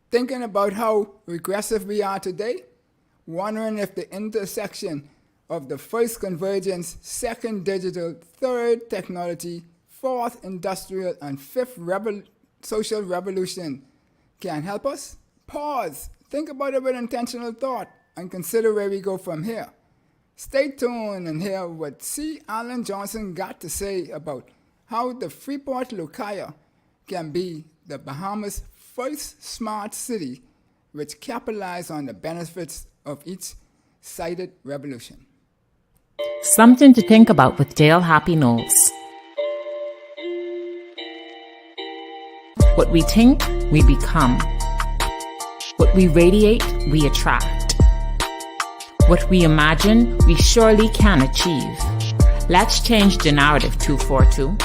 Thinking about how regressive we are today, wondering if the intersection of the first convergence, second digital, third technology, fourth industrial, and fifth social revolution can help us? Pause, think about it with intentional thought, and consider where we go from here. Stay tuned and hear what C. Alan Johnson got to say about how the Freeport Lucaya can be the Bahamas' first smart city which capitalize on the benefits of each cited revolution. Something to think about with Dale Happy Knowles. What we think, we become. What we radiate, we attract. What we imagine, we surely can achieve. Let's change the narrative 242.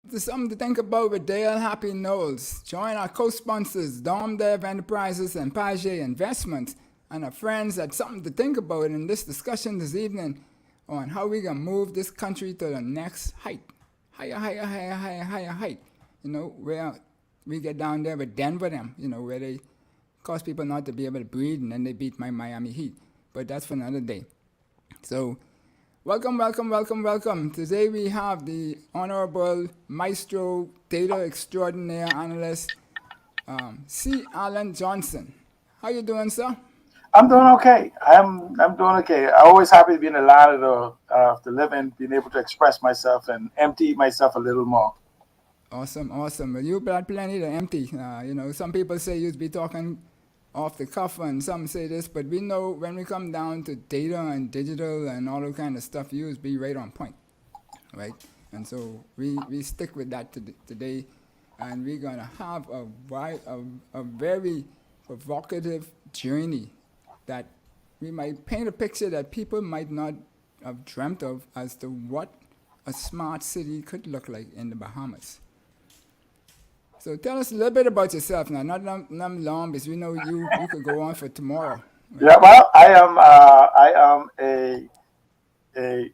There's something to think about with Dale Happy Knowles. Join our co-sponsors, Dom Dev Enterprises and Page Investments, and our friends at Something to Think About in this discussion this evening on how we can move this country to the next height. Higher height. You know, where we get down there with Denver them, you know, where they cause people not to be able to breathe and then they beat my Miami Heat. But that's for another day. So, welcome. Today we have the Honorable Maestro Data Extraordinaire Analyst, C. Alan Johnson. How you doing, sir? I'm doing okay. I'm doing okay. I'm always happy to be in the land of the living, being able to express myself and empty myself a little more. Awesome. Well, you got plenty to empty. You know, some people say you'd be talking off the cuff and some say this, but we know when we come down to data and digital and all that kind of stuff, you be right on point, right? And so we stick with that today, and we're gonna have a very provocative journey that we might paint a picture that people might not have dreamt of as to what a smart city could look like in the Bahamas. So tell us a little bit about yourself now, not long, because we know you could go on for tomorrow. Right? Yeah, well, I am a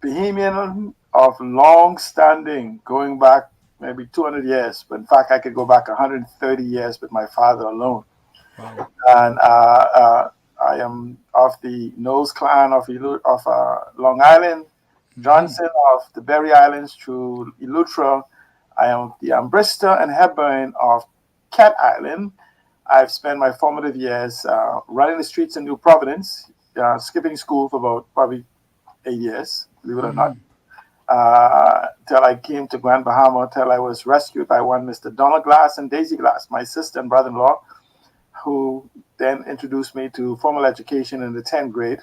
Bahamian of long standing, going back maybe 200 years, but in fact I could go back 130 years with my father alone. Wow. And I am of the Knowles clan of Long Island, Johnson of the Berry Islands through Eleuthera. I am the Ambrista and Hepburn of Cat Island. I've spent my formative years running the streets in New Providence, skipping school for about probably 8 years, believe it or not, till I came to Grand Bahama, till I was rescued by one Mr. Donald Glass and Daisy Glass, my sister and brother-in-law, who then introduced me to formal education in the 10th grade.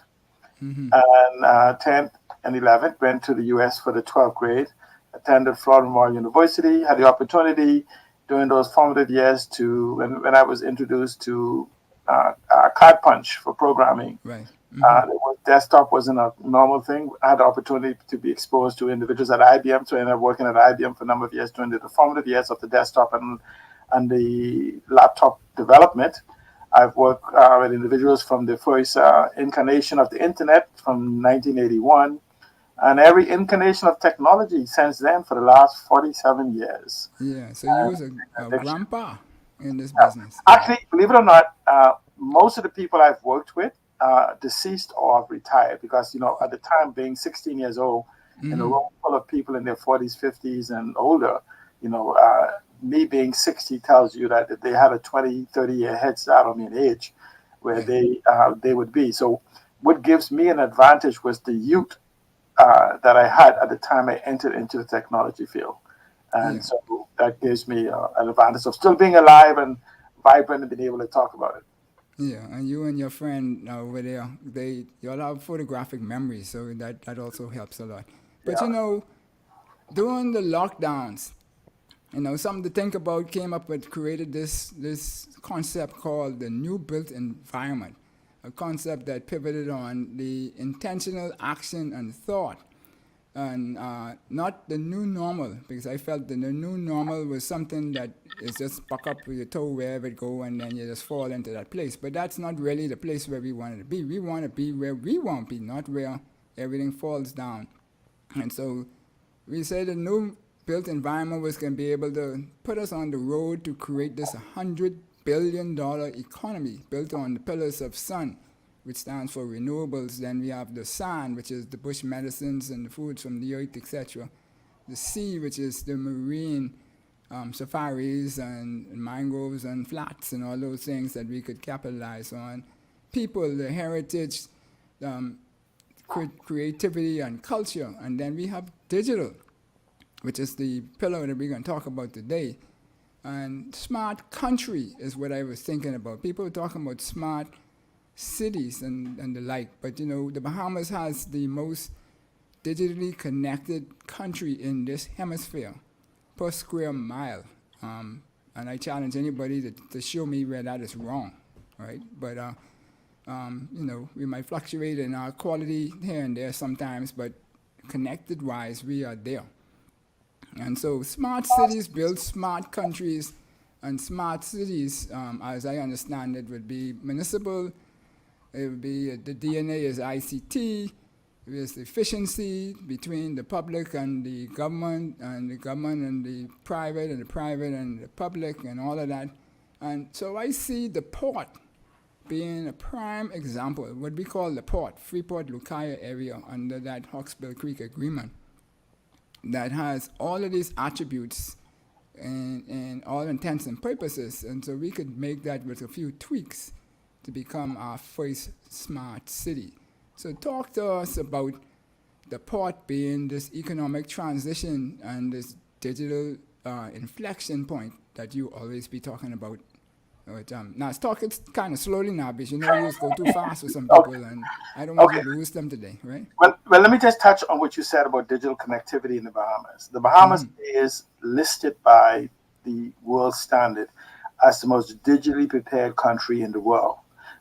And 10th and 11th went to the U.S. for the 12th grade. Attended Florida Memorial University, had the opportunity during those formative years to, when I was introduced to card punch for programming. Right. Desktop wasn't a normal thing. I had the opportunity to be exposed to individuals at IBM, so I ended up working at IBM for a number of years during the formative years of the desktop and the laptop development. I've worked with individuals from the first incarnation of the internet from 1981. And every incarnation of technology since then for the last 47 years. Yeah, so you was a grandpa in this business. Actually, believe it or not, most of the people I've worked with deceased or retired because, you know, at the time being 16 years old in a room full of people in their 40s, 50s and older, you know, me being 60 tells you that they had a 20, 30-year head start on me in age where they would be. So what gives me an advantage was the youth that I had at the time I entered into the technology field. And so that gives me an advantage of still being alive and vibrant and being able to talk about it. Yeah, and you and your friend over there, you all have photographic memories, so that also helps a lot. But you know, during the lockdowns, you know, something to think about created this concept called the new built environment. A concept that pivoted on the intentional action and thought, and not the new normal, because I felt that the new normal was something that is just buck up with your toe wherever it go, and then you just fall into that place. But that's not really the place where we wanted to be. We want to be where we want to be, not where everything falls down. And so we say the new built environment was going to be able to put us on the road to create this $100 billion economy built on the pillars of sun, which stands for renewables. Then we have the sand, which is the bush medicines and the foods from the earth, etc. The sea, which is the marine safaris and mangroves and flats and all those things that we could capitalize on. People, the heritage, creativity and culture. And then we have digital, which is the pillar that we're going to talk about today. And smart country is what I was thinking about. People are talking about smart cities and the like, but the Bahamas has the most digitally connected country in this hemisphere per square mile. And I challenge anybody to show me where that is wrong, right? But, we might fluctuate in our quality here and there sometimes, but connected-wise, we are there. And so smart cities build smart countries, and smart cities, as I understand it, would be municipal. It would be, the DNA is ICT. There's efficiency between the public and the government and the private and the private and the public and all of that. And so I see the port being a prime example, what we call the port, Freeport, Lucaya area under that Hawksbill Creek Agreement, that has all of these attributes and all intents and purposes. And so we could make that with a few tweaks to become our first smart city. So talk to us about the port being this economic transition and this digital inflection point that you always be talking about. Now, talk it kind of slowly now, because you just go too fast with some people, and I don't want to lose them today, right? Well, let me just touch on what you said about digital connectivity in the Bahamas. The Bahamas is listed by the world standard as the most digitally prepared country in the world.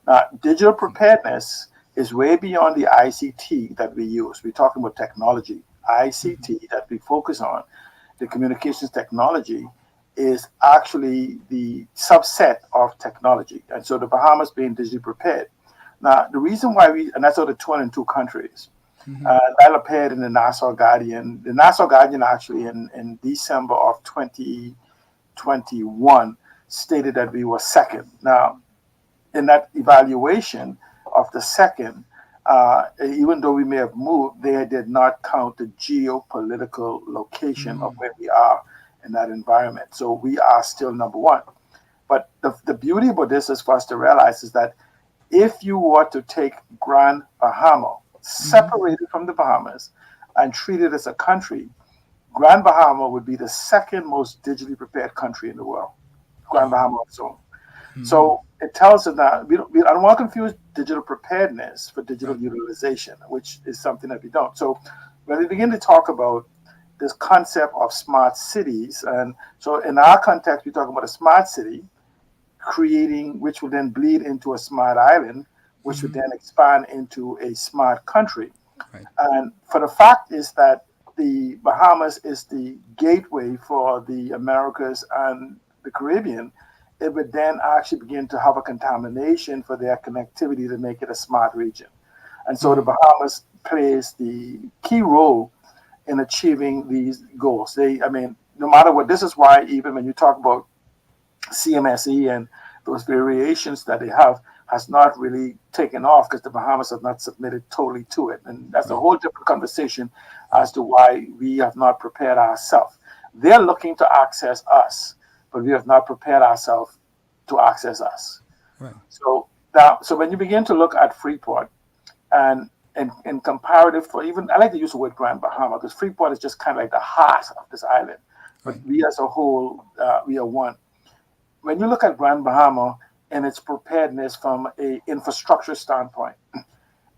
Now, digital preparedness is way beyond the ICT that we use. We're talking about technology. ICT that we focus on, the communications technology, is actually the subset of technology. And so the Bahamas being digitally prepared. Now, the reason why and that's out of 202 countries, that appeared in the Nassau Guardian. The Nassau Guardian actually in December of 2021 stated that we were second. Now, in that evaluation of the second, even though we may have moved, they did not count the geopolitical location of where we are in that environment. So we are still number one. But the beauty about this is for us to realize is that if you were to take Grand Bahama, separated from the Bahamas, and treat it as a country, Grand Bahama would be the second most digitally prepared country in the world. Grand Bahama on its own. So it tells us that I don't want to confuse digital preparedness for digital utilization, which is something that we don't. So when we begin to talk about this concept of smart cities, and so in our context, we're talking about a smart city creating, which will then bleed into a smart island, which would then expand into a smart country. Right. And for the fact is that the Bahamas is the gateway for the Americas and the Caribbean, it would then actually begin to have a contamination for their connectivity to make it a smart region. And so the Bahamas plays the key role in achieving these goals. No matter what, this is why even when you talk about CMSE and those variations that they have, has not really taken off because the Bahamas have not submitted totally to it. And that's a whole different conversation as to why we have not prepared ourselves. They're looking to access us, but we have not prepared ourselves to access us. Right. So when you begin to look at Freeport and comparative for even, I like to use the word Grand Bahama because Freeport is just kind of like the heart of this island. But we as a whole, we are one. When you look at Grand Bahama and its preparedness from a infrastructure standpoint,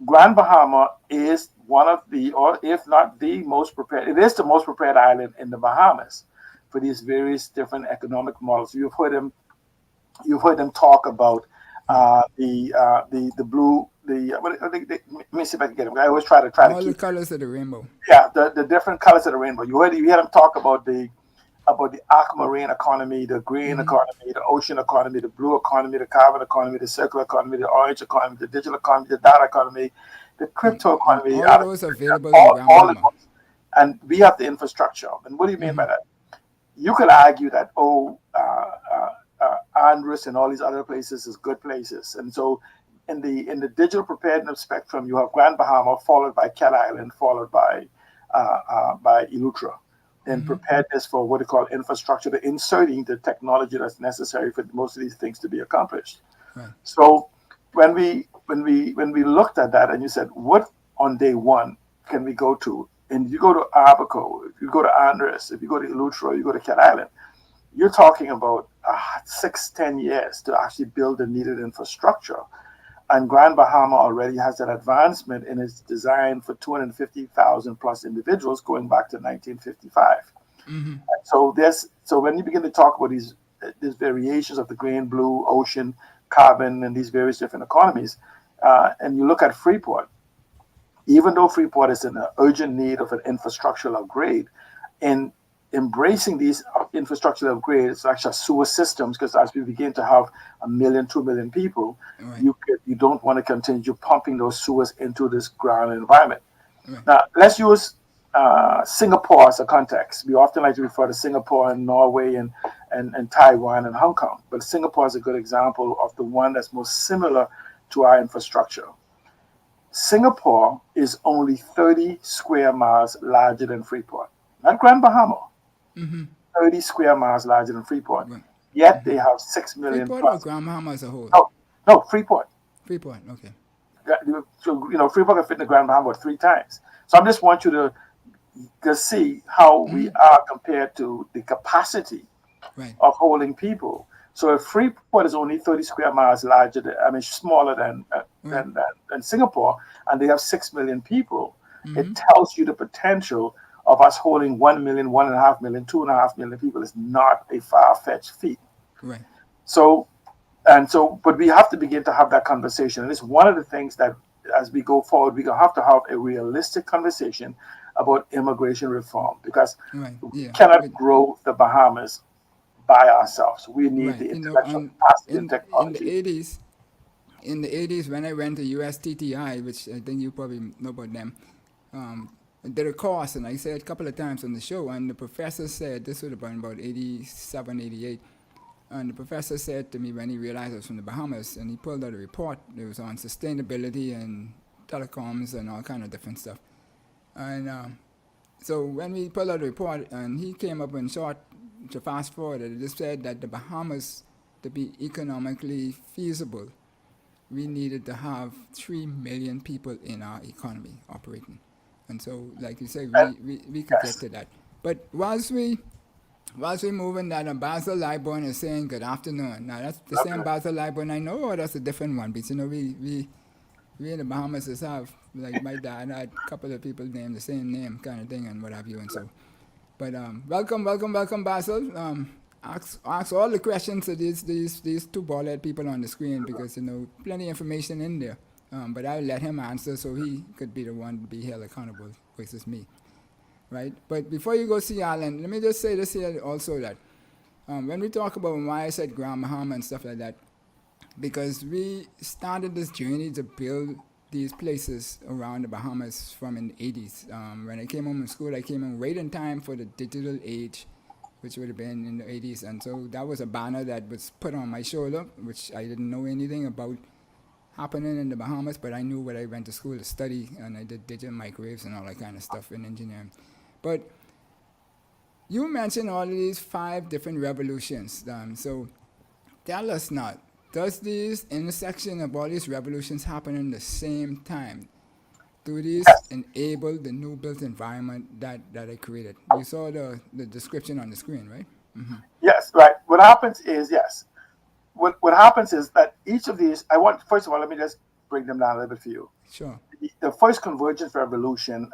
Grand Bahama is one of the, or if not the most prepared, it is the most prepared island in the Bahamas for these various different economic models. You've heard them talk about the blue. Let me see if I can get them. I always try to all the colors of the rainbow. Yeah, the different colors of the rainbow. You heard them talk about the aquamarine economy, the green economy, the ocean economy, the blue economy, the carbon economy, the circular economy, the orange economy, the digital economy, the data economy, the crypto economy. All those available in Grand Bahama. and we have the infrastructure. And what do you mean by that? You could argue that, Andros and all these other places is good places. And so in the digital preparedness spectrum, you have Grand Bahama, followed by Cat Island, followed by Elutra. And preparedness for what they call infrastructure, to inserting the technology that's necessary for most of these things to be accomplished. Right. So when we looked at that, and you said, what on day one can we go to? And you go to Abaco, if you go to Andres, if you go to Elutra, you go to Cat Island, you're talking about 6-10 years to actually build the needed infrastructure. And Grand Bahama already has that advancement in its design for 250,000 plus individuals going back to 1955. So when you begin to talk about these variations of the green, blue, ocean, carbon, and these various different economies, and you look at Freeport, even though Freeport is in an urgent need of an infrastructural upgrade, in embracing these infrastructural upgrades, actually sewer systems, because as we begin to have 1 million, 2 million people, you don't want to continue pumping those sewers into this ground environment. Now, let's use Singapore as a context. We often like to refer to Singapore and Norway and Taiwan and Hong Kong, but Singapore is a good example of the one that's most similar to our infrastructure. Singapore is only 30 square miles larger than Freeport, not Grand Bahama. 30 square miles larger than Freeport. Yet they have 6 million Freeport plus. or Grand Bahama as a whole? No, Freeport. Freeport, okay. So, Freeport can fit in the Grand Bahama 3 times. So I just want you to see how we are compared to the capacity of holding people. So if Freeport is only 30 square miles larger, smaller than Singapore, and they have 6 million people, it tells you the potential of us holding 1 million, 1.5 million, 2.5 million people is not a far-fetched feat. Right. But we have to begin to have that conversation. And it's one of the things that, as we go forward, we're going to have a realistic conversation about immigration reform, because we cannot grow the Bahamas by ourselves. We need the intellectual capacity and technology. In the 80s, when I went to USTTI, which I think you probably know about them, I did a course, and I said a couple of times on the show, and the professor said, this would have been about 87, 88, and the professor said to me when he realized I was from the Bahamas, and he pulled out a report. It was on sustainability and telecoms and all kind of different stuff. And so when we pulled out the report, and he came up in short, to fast forward, it just said that the Bahamas, to be economically feasible, we needed to have 3 million people in our economy operating. And so, like you say, we could get to that. But whilst we moving that, Basil Liborn is saying good afternoon. Now that's the same Basil Liborn I know, or that's a different one? Because we in the Bahamas just have, like my dad had a couple of people named the same name kind of thing and what have you. And so, but welcome Basil. Ask all the questions to these 2 bald-headed people on the screen, because plenty of information in there. But I'll let him answer, so he could be the one to be held accountable versus me, right? But before you go see Alan, let me just say this here also, that when we talk about why I said Grand Bahama and stuff like that, because we started this journey to build these places around the Bahamas from in the 80s. When I came home from school, I came home right in time for the digital age, which would have been in the 80s. And so that was a banner that was put on my shoulder, which I didn't know anything about happening in the Bahamas, but I knew what I went to school to study, and I did digital microwaves and all that kind of stuff in engineering. But you mentioned all of these 5 different revolutions. So tell us now, does this intersection of all these revolutions happen in the same time? Do these enable the new built environment that I created? You saw the description on the screen, right? Yes, right. What happens is, What happens is that each of these, first of all, let me just break them down a little bit for you. Sure. The first convergence revolution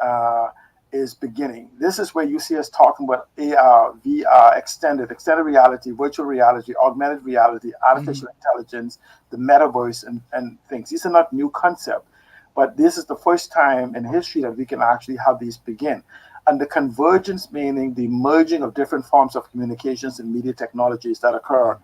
is beginning. This is where you see us talking about AR, VR, extended reality, virtual reality, augmented reality, artificial intelligence, the metaverse, and things. These are not new concepts, but this is the first time in history that we can actually have these begin. And the convergence, meaning the merging of different forms of communications and media technologies that occur.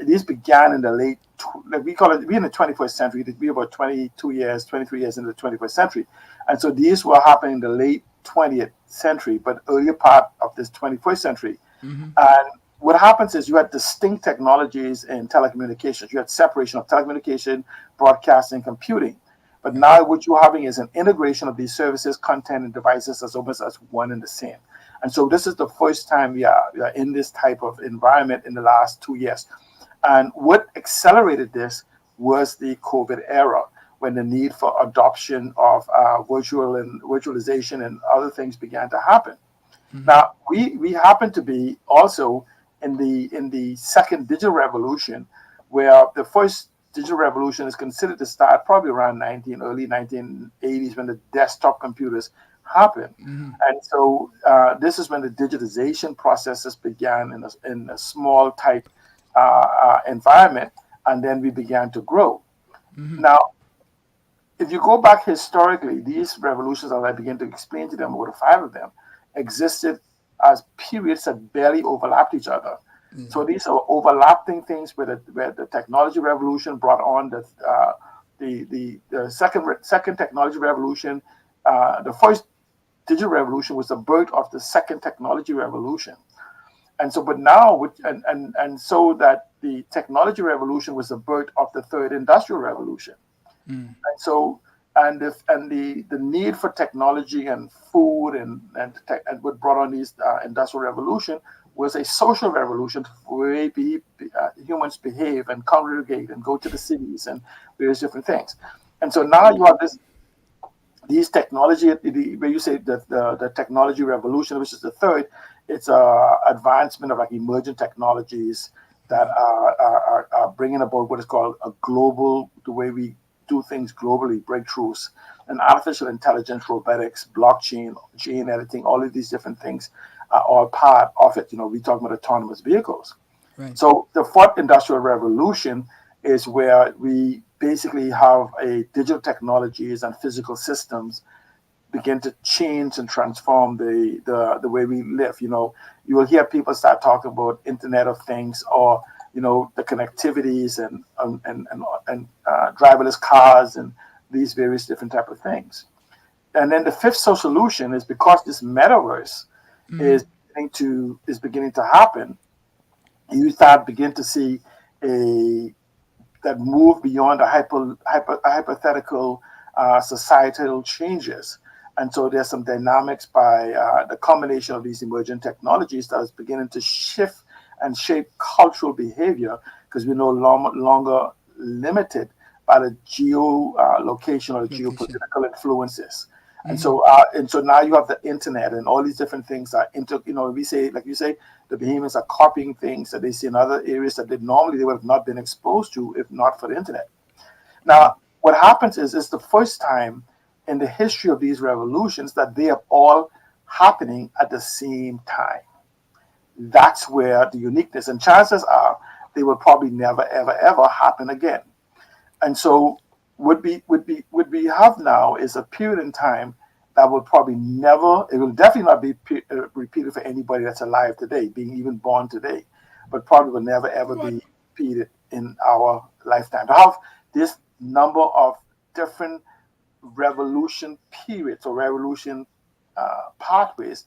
These began in the late, we're in the 21st century. We're about 23 years into the 21st century. And so these were happening in the late 20th century, but earlier part of this 21st century. Mm-hmm. And what happens is you had distinct technologies in telecommunications. You had separation of telecommunication, broadcasting, computing. But now what you're having is an integration of these services, content, and devices as almost as one and the same. And so this is the first time we are in this type of environment in the last 2 years. And what accelerated this was the COVID era, when the need for adoption of virtualization and other things began to happen. Mm-hmm. Now we happen to be also in the second digital revolution, where the first digital revolution is considered to start probably around early 1980s, when the desktop computers happened. Mm-hmm. And so this is when the digitization processes began in a small type environment, and then we began to grow. Mm-hmm. Now, if you go back historically, these revolutions, as I begin to explain to them, over the 5 of them, existed as periods that barely overlapped each other. Yeah. So these are overlapping things where the technology revolution brought on the second technology revolution. The first digital revolution was the birth of the second technology revolution. And so, but now, so that the technology revolution was the birth of the third industrial revolution. Mm. And so, the need for technology and food and what brought on these industrial revolution was a social revolution, where humans behave and congregate and go to the cities and various different things. And so now you have these technology, where you say that the technology revolution, which is the third, it's advancement of like emerging technologies that are bringing about what is called a global, the way we do things globally, breakthroughs, and artificial intelligence, robotics, blockchain, gene editing, all of these different things are all part of it. We talk about autonomous vehicles. Right. So the fourth industrial revolution is where we basically have a digital technologies and physical systems begin to change and transform the way we live. You will hear people start talking about Internet of Things, or the connectivities and driverless cars and these various different type of things. And then the fifth solution is, because this metaverse is beginning to happen, you begin to see that move beyond a hypothetical societal changes. And so there's some dynamics by the combination of these emerging technologies that is beginning to shift and shape cultural behavior, because we're no longer limited by the location or the geopolitical influences. And so now you have the internet and all these different things are we say, like you say, the Bahamians are copying things that they see in other areas that they would have not been exposed to if not for the internet. Now, what happens is it's the first time in the history of these revolutions that they are all happening at the same time. That's where the uniqueness, and chances are they will probably never, ever, ever happen again. And so what we have now is a period in time that will probably never, it will definitely not be repeated for anybody that's alive today, being even born today, but probably will never, ever be repeated in our lifetime. To have this number of different revolution periods or revolution pathways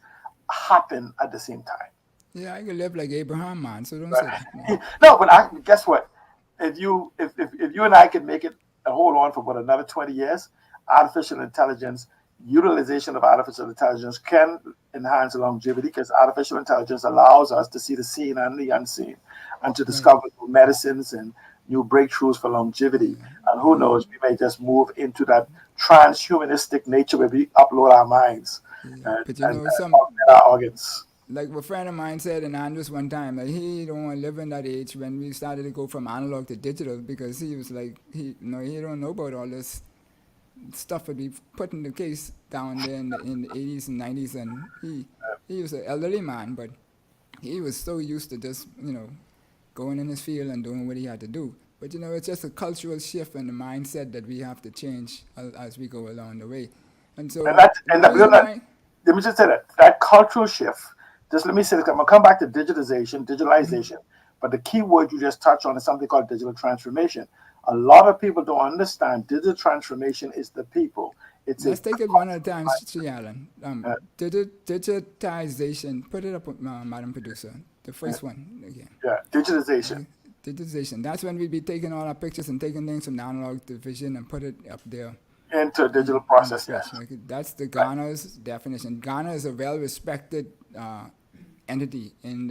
happen at the same time. Yeah, I could live like Abraham, man. So don't say that. No, but guess what? If you and I can make it hold on for about another 20 years, artificial intelligence, utilization of artificial intelligence can enhance longevity, because artificial intelligence allows us to see the seen and the unseen, and to discover new medicines and new breakthroughs for longevity. And who knows, we may just move into that transhumanistic nature where we upload our minds and augment our organs. Like a friend of mine said in Andrews one time, like he don't want to live in that age when we started to go from analog to digital, because he was like, he don't know about all this stuff that we put in the case down there in the 80s and 90s, and he was an elderly man, but he was so used to just going in his field and doing what he had to do. But it's just a cultural shift and the mindset that we have to change as we go along the way. And so let me just say that cultural shift. Just let me say this, I'm going to come back to digitalization, but the key word you just touched on is something called digital transformation. A lot of people don't understand digital transformation is the people. It's Let's a take it one at a time, Sri Alan. uh, Digitization. Put it up, Madam Producer. The first one again. yeah, digitization. Okay. Digitization. That's when we be taking all our pictures and taking things from the analog to vision and put it up there Into a digital in the process, flesh. yes. Okay. That's the Right. Ghana's definition. Ghana is a well-respected entity in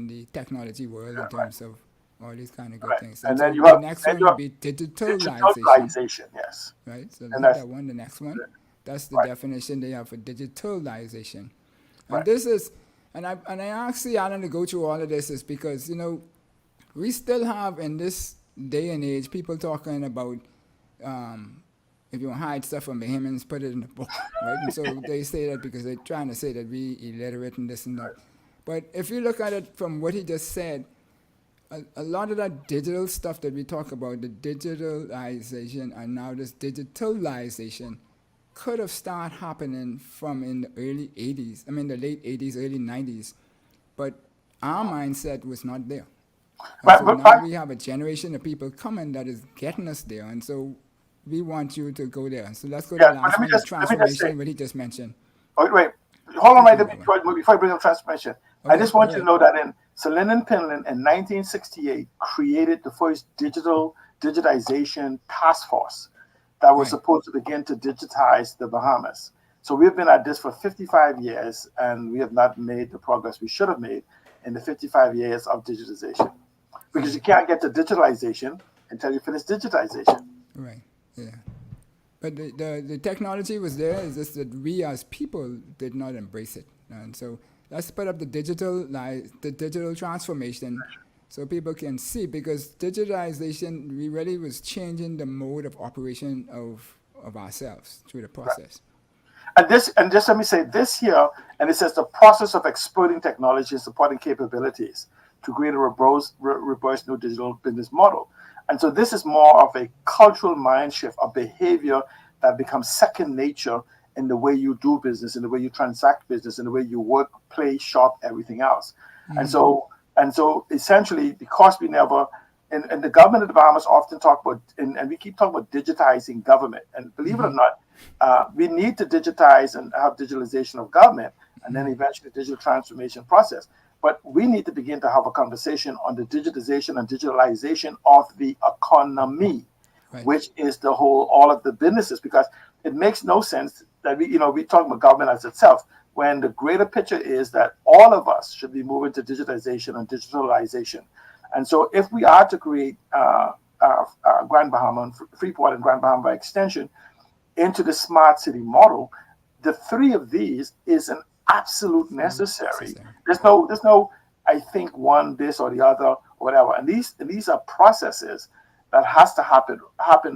the technology world in Yeah, right. terms of all these kind of good Right. things. And And then so you the have next then one you would have be digitalization, digitalization, yes. right? So And hit that's that one, the next one. That's the right, definition they have for digitalization. And right. this is, and I asked Alan to go through all of this is because, we still have in this day and age people talking about if you want to hide stuff from the humans, put it in a book, right? And so they say that because they're trying to say that we illiterate and this and that. But if you look at it from what he just said, a lot of that digital stuff that we talk about, the digitalization and now this digitalization, could have started happening from in the early 80s, the late 80s, early 90s, but our mindset was not there. And But so but now back, we have a generation of people coming that is getting us there. And so we want you to go there. So let's go to yeah, the but last one, the let me just say, transformation, what he just mentioned. wait, hold on Keep right there on going. before I bring up transformation. I Okay, just want go you to ahead. know that in Linden Pinland in 1968 created the first digitization task force that was Right. supposed to begin to digitize the Bahamas. So we've been at this for 55 years and we have not made the progress we should have made in the 55 years of digitization. Because Right. you can't get to digitalization until you finish digitization. Right. Yeah. But the technology was there. It's just that we as people did not embrace it. And so let's put up the digital transformation so people can see because digitalization we really was changing the mode of operation of ourselves through the Right. process. And just let me say this here, and it says the process of exploiting technology and supporting capabilities to create a robust new digital business model. And so this is more of a cultural mind shift, a behavior that becomes second nature in the way you do business, in the way you transact business, in the way you work, play, shop, everything else. And so essentially, because we never and the government of the Bahamas often talk about, and we keep talking about digitizing government. And believe it or not, we need to digitize and have digitalization of government, and then eventually digital transformation process. But we need to begin to have a conversation on the digitization and digitalization of the economy, Right. which is the whole, all of the businesses, because it makes no sense that we talk about government as itself, when the greater picture is that all of us should be moving to digitization and digitalization. And so if we are to create Grand Bahama and Freeport and Grand Bahama by extension into the smart city model, the three of these is an absolute necessary. Necessary. There's no I think one this or the other or whatever. And these are processes that has to happen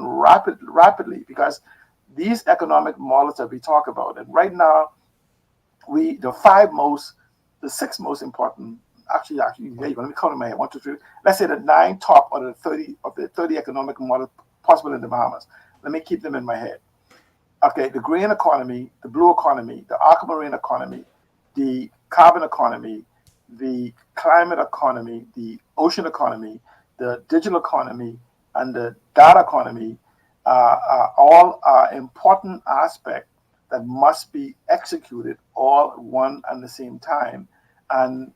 rapidly, because these economic models that we talk about, and right now the six most important, actually, let me count in my head, 1, 2, 3. Let's say the 9 top of the 30 economic models possible in the Bahamas. Let me keep them in my head. Okay, the green economy, the blue economy, the aquamarine economy, the carbon economy, the climate economy, the ocean economy, the digital economy, and the data economy are all important aspects that must be executed all at one and the same time. And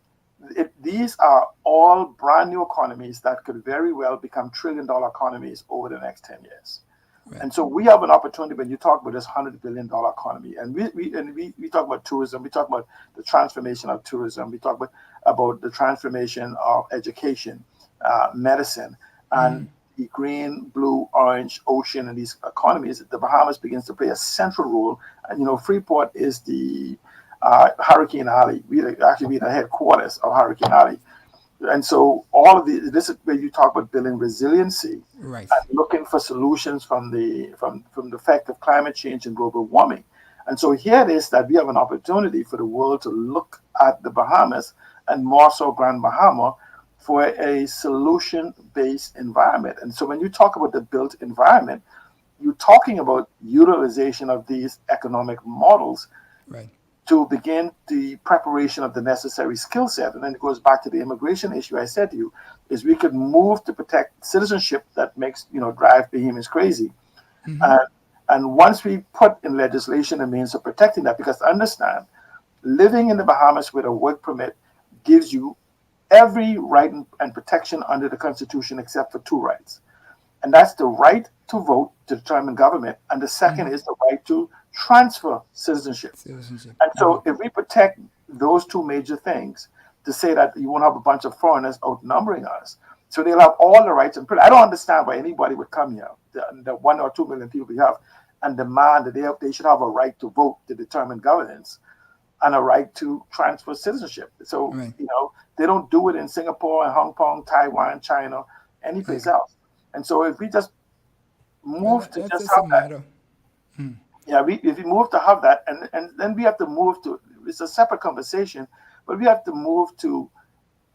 these are all brand new economies that could very well become trillion-dollar economies over the next 10 years. Right. And so we have an opportunity when you talk about this $100 billion economy, and we talk about tourism, we talk about the transformation of tourism, we talk about the transformation of education, medicine, and the green, blue, orange, ocean, and these economies. The Bahamas begins to play a central role. And Freeport is the Hurricane Alley. We actually the headquarters of Hurricane Alley. And so all of this is where you talk about building resiliency Right. and looking for solutions from the effect of climate change and global warming. And so here it is that we have an opportunity for the world to look at the Bahamas, and more so Grand Bahama, for a solution-based environment. And so when you talk about the built environment, you're talking about utilization of these economic models Right. to begin the preparation of the necessary skill set. And then it goes back to the immigration issue I said to you, is we could move to protect citizenship that makes, drive Bahamians crazy. And once we put in legislation a means of protecting that, because understand, living in the Bahamas with a work permit gives you every right and protection under the Constitution except for two rights. And that's the right to vote to determine government. And the second is the right to transfer citizenship. Citizenship. And so if we protect those two major things, to say that you won't have a bunch of foreigners outnumbering us, so they'll have all the rights and privileges. I don't understand why anybody would come here, the 1 or 2 million people we have, and demand that they should have a right to vote to determine governance and a right to transfer citizenship. So, they don't do it in Singapore and Hong Kong, Taiwan, China, any place else. And so if we just move to just have that, if we move to have that, and then we have to move to, it's a separate conversation, but we have to move to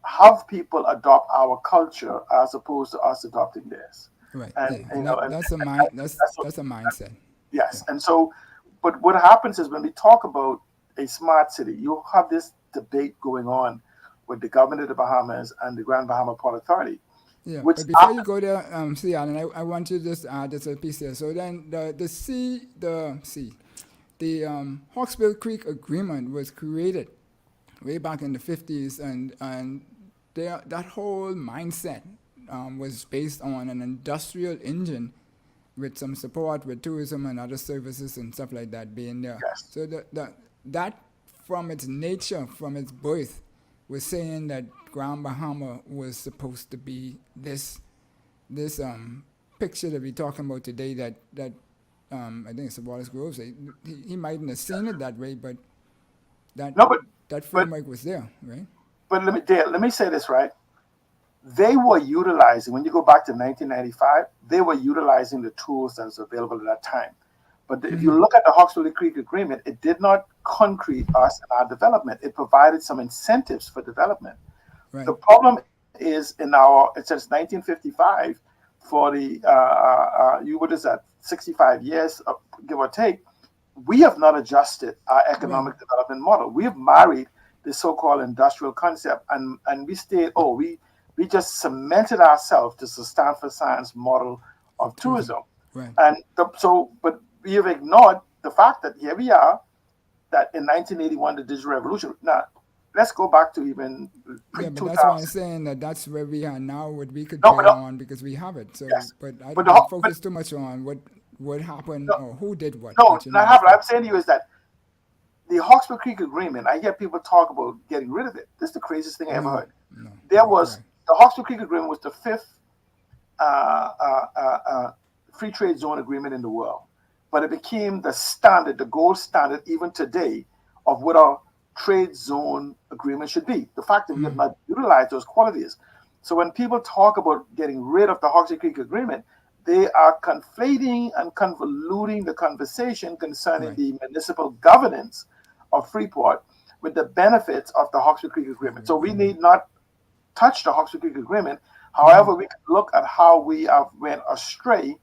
have people adopt our culture as opposed to us adopting theirs. Right. And that's a mindset. Yes. And so, but what happens is when we talk about a smart city, you have this debate going on with the government of the Bahamas and the Grand Bahama Port Authority. Yeah, but before you go there, Alan, I want you to just add this a piece there. So then the Hawksbill Creek Agreement was created way back in the 50s, and that whole mindset was based on an industrial engine with some support with tourism and other services and stuff like that being there. Yes. So that from its nature, from its birth, was saying that Grand Bahama was supposed to be this picture that we're talking about today that I think it's Wallace Groves. He mightn't have seen it that way, but that framework was there, right? But let me say this, right? They were utilizing, when you go back to 1995, they were utilizing the tools that was available at that time. But if you look at the Hawksbill Creek Agreement, it did not concrete us and our development. It provided some incentives for development. Right. The problem is it says 1955 for the, what is that, 65 years, give or take, we have not adjusted our economic development model. We have married the so-called industrial concept, and we stayed, we just cemented ourselves to the Stanford Science model of tourism. Right. And but we have ignored the fact that here we are, that in 1981, the digital revolution. Now, let's go back to even pre-2000. But that's why I'm saying that's where we are now, what we could build on because we have it. So, yes. But I don't focus too much on what happened or who did what. No, not happen. I'm saying to you is that the Hawksbill Creek Agreement, I hear people talk about getting rid of it. This is the craziest thing I ever heard. The Hawksbill Creek Agreement was the fifth free trade zone agreement in the world. But it became the standard, the gold standard, even today, of what a trade zone agreement should be. The fact that we have not utilized those qualities. So when people talk about getting rid of the Hawksbill Creek Agreement, they are conflating and convoluting the conversation concerning the municipal governance of Freeport with the benefits of the Hawksbill Creek Agreement. So we need not touch the Hawksbill Creek Agreement. However, we can look at how we have went astray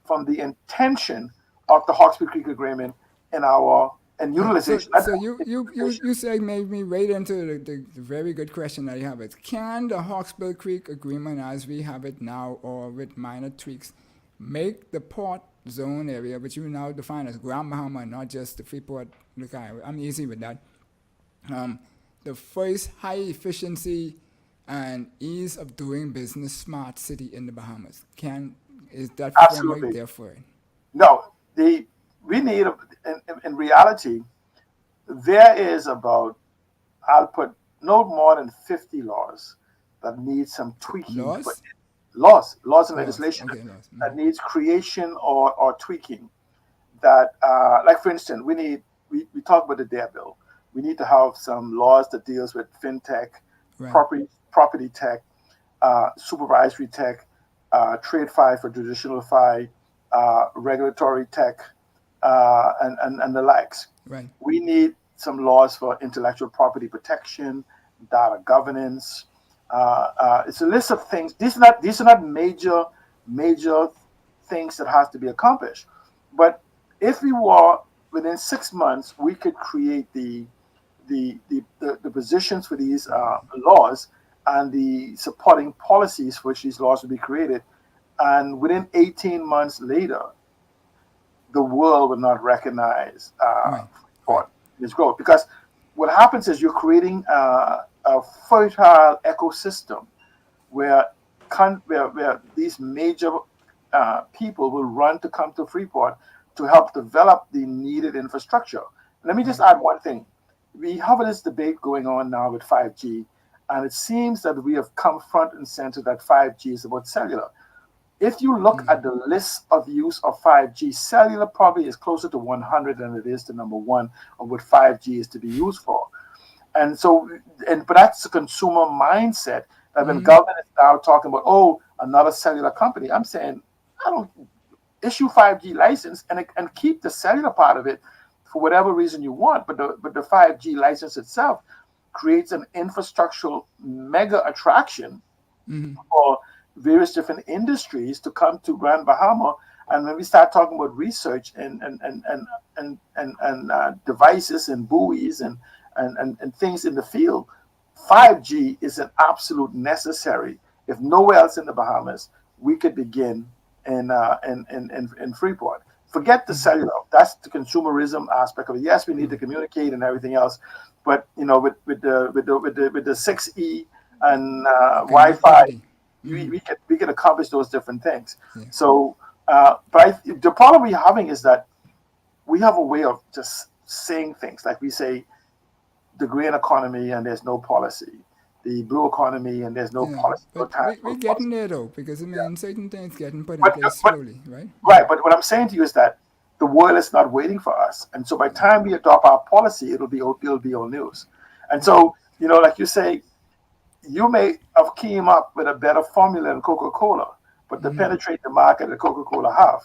from the intention of the Hawksbill Creek Agreement in utilization. So you say made me right into the very good question that you have. Can the Hawksbill Creek Agreement as we have it now, or with minor tweaks, make the port zone area, which you now define as Grand Bahama, not just the Freeport? Look, I'm easy with that. The first high efficiency and ease of doing business smart city in the Bahamas. Is that framework there for it? No, we need, in reality, there is about, I'll put no more than 50 laws that need some tweaking. Laws and legislation that needs creation or tweaking. That, like for instance, we talk about the DARE bill. We need to have some laws that deals with fintech, property tech, supervisory tech, trade fi for traditional fi, regulatory tech, and the likes. Right. We need some laws for intellectual property protection, data governance. It's a list of things. These are not major things that has to be accomplished. But if we were within 6 months, we could create the positions for these laws and the supporting policies for which these laws would be created. And within 18 months later, the world will not recognize Right. Right. Freeport in its growth. Because what happens is you're creating a fertile ecosystem where, where these major people will run to come to Freeport to help develop the needed infrastructure. Let me just Right. add one thing. We have this debate going on now with 5G, and it seems that we have come front and center that 5G is about cellular. If you look at the list of use of 5G, cellular probably is closer to 100 than it is to number one of what 5G is to be used for. And so, but that's the consumer mindset that when government is now talking about, oh, another cellular company, I'm saying, I don't issue 5G license and keep the cellular part of it for whatever reason you want. But the 5G license itself creates an infrastructural mega attraction for various different industries to come to Grand Bahama. And when we start talking about research and devices and buoys and things in the field, 5G is an absolute necessary. If nowhere else in the Bahamas, we could begin in Freeport. Forget the cellular. That's the consumerism aspect of it. Yes, we need to communicate and everything else, but with the 6E and Wi-Fi, we can accomplish those different things. Yeah. So, the problem we're having is that we have a way of just saying things like we say the green economy and there's no policy, the blue economy and there's no policy. No But we're getting policy. there though, because I mean, certain things getting put in place But slowly, right? right, but what I'm saying to you is that the world is not waiting for us, and so by the time we adopt our policy, it'll be old news. And so, like you say, you may have came up with a better formula than Coca-Cola, but to penetrate the market that Coca-Cola have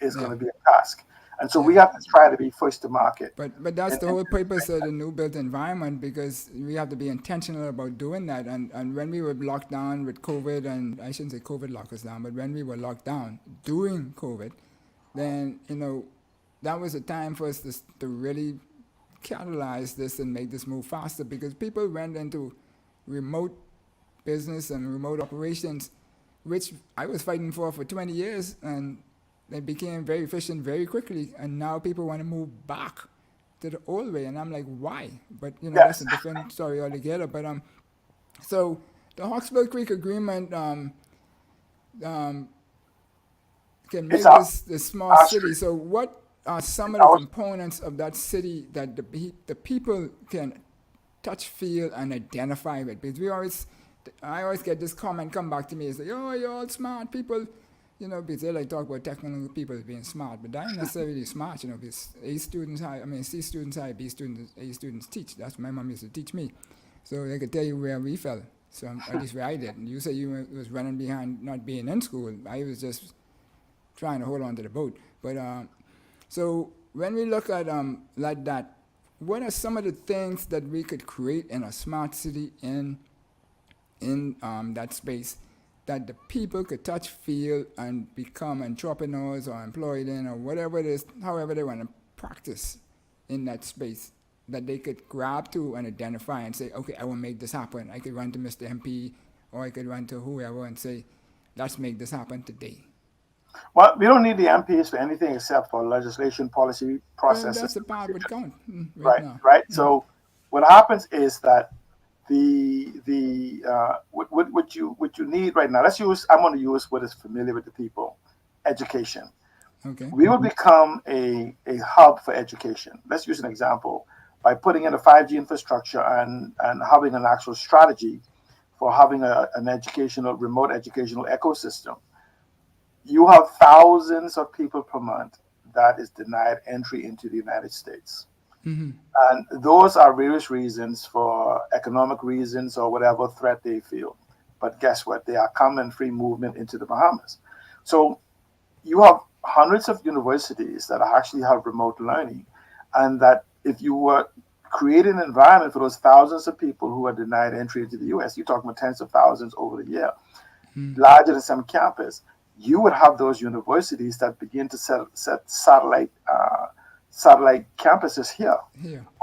is going to be a task. And so we have to try to be first to market. But that's the whole purpose of the new built environment, because we have to be intentional about doing that. And when we were locked down with COVID, and I shouldn't say COVID locked us down, but when we were locked down during COVID, then that was a time for us to really catalyze this and make this move faster, because people went into remote business and remote operations, which I was fighting for 20 years, and they became very efficient very quickly, and now people want to move back to the old way, and I'm like, why? But that's a different story altogether. But so the Hawksbill Creek Agreement can make this small city. So what are some of the components of that city that the people can touch, feel, and identify with? Because I always get this comment come back to me, it's like, oh, you're all smart people. Because they talk about technical people being smart, but that ain't necessarily smart, because C students high, B students, A students teach. That's what my mom used to teach me. So they could tell you where we fell, so at least where I did. And you say you was running behind not being in school. I was just trying to hold on to the boat. But so when we look at like that, what are some of the things that we could create in a smart city in that space, that the people could touch, feel, and become entrepreneurs or employed in, or whatever it is, however they want to practice in that space, that they could grab to and identify and say, okay, I will make this happen. I could run to Mr. MP, or I could run to whoever and say, let's make this happen today. Well, we don't need the MPs for anything except for legislation, policy processes. Well, that's the part would count right now. Right. So what happens is that what you need right now. I'm going to use what is familiar with the people, education. Okay. We will become a hub for education. Let's use an example by putting in a 5G infrastructure and having an actual strategy for having an remote educational ecosystem. You have thousands of people per month that is denied entry into the United States. And those are various reasons, for economic reasons or whatever threat they feel. But guess what? They are common free movement into the Bahamas. So you have hundreds of universities that actually have remote learning. And that if you were creating an environment for those thousands of people who are denied entry into the U.S., you're talking about tens of thousands over the year, larger than some campus, you would have those universities that begin to set satellite campuses here.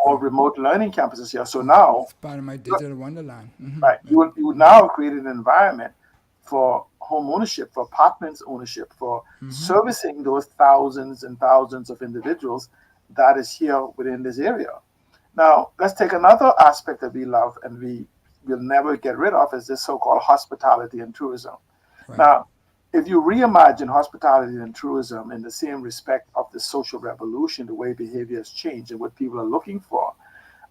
Or remote learning campuses here. So now it's part of my digital wonderland. Right, you would now create an environment for home ownership, for apartments ownership, for servicing those thousands and thousands of individuals that is here within this area. Now, let's take another aspect that we love and we will never get rid of is this so-called hospitality and tourism. Right. Now, if you reimagine hospitality and tourism in the same respect of the social revolution, the way behavior has changed and what people are looking for,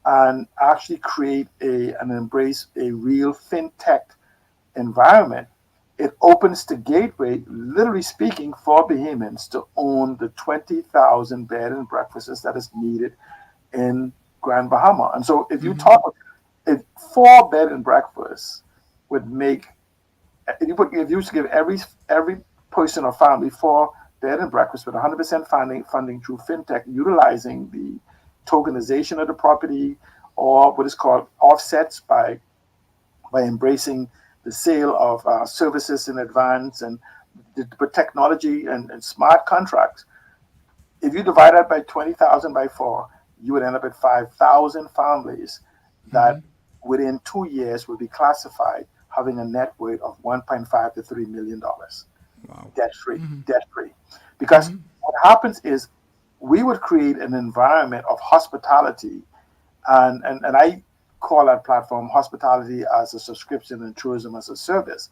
and actually create and embrace a real fintech environment, it opens the gateway, literally speaking, for Bahamians to own the 20,000 bed and breakfasts that is needed in Grand Bahama. And so if you talk, if 4 bed and breakfasts would make, if you used to give every person or family 4 bed and breakfast with 100% funding through fintech, utilizing the tokenization of the property or what is called offsets by embracing the sale of services in advance and the technology and smart contracts. If you divide that by 20,000 by 4, you would end up at 5,000 families that within 2 years would be classified having a net worth of $1.5 to $3 million. Wow. Debt free. Because what happens is we would create an environment of hospitality, and I call that platform hospitality as a subscription and tourism as a service.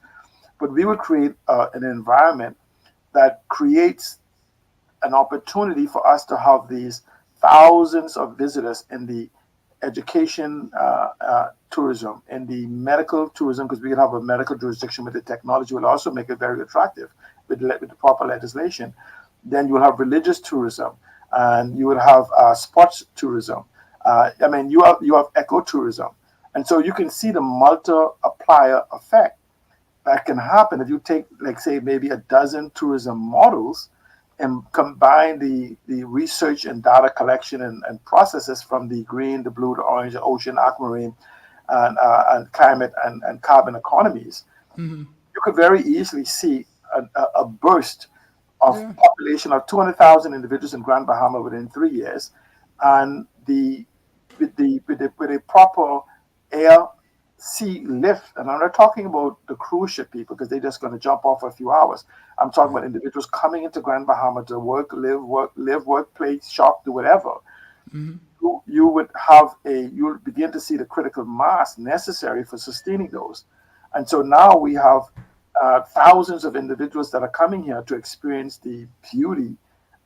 But we would create an environment that creates an opportunity for us to have these thousands of visitors in the education tourism, in the medical tourism, because we can have a medical jurisdiction with the technology will also make it very attractive with the proper legislation. Then you will have religious tourism, and you would have sports tourism. You have ecotourism, and so you can see the multi-applier effect that can happen if you take, like, say, maybe a dozen tourism models and combine the research and data collection and processes from the green, the blue, the orange, the ocean, aquamarine, and climate and carbon economies. You could very easily see a burst of population of 200,000 individuals in Grand Bahama within 3 years, and with a proper air sea lift. And I'm not talking about the cruise ship people because they're just going to jump off for a few hours. I'm talking about individuals coming into Grand Bahama to work, live, play, shop, do whatever. You would begin to see the critical mass necessary for sustaining those. And so now we have thousands of individuals that are coming here to experience the beauty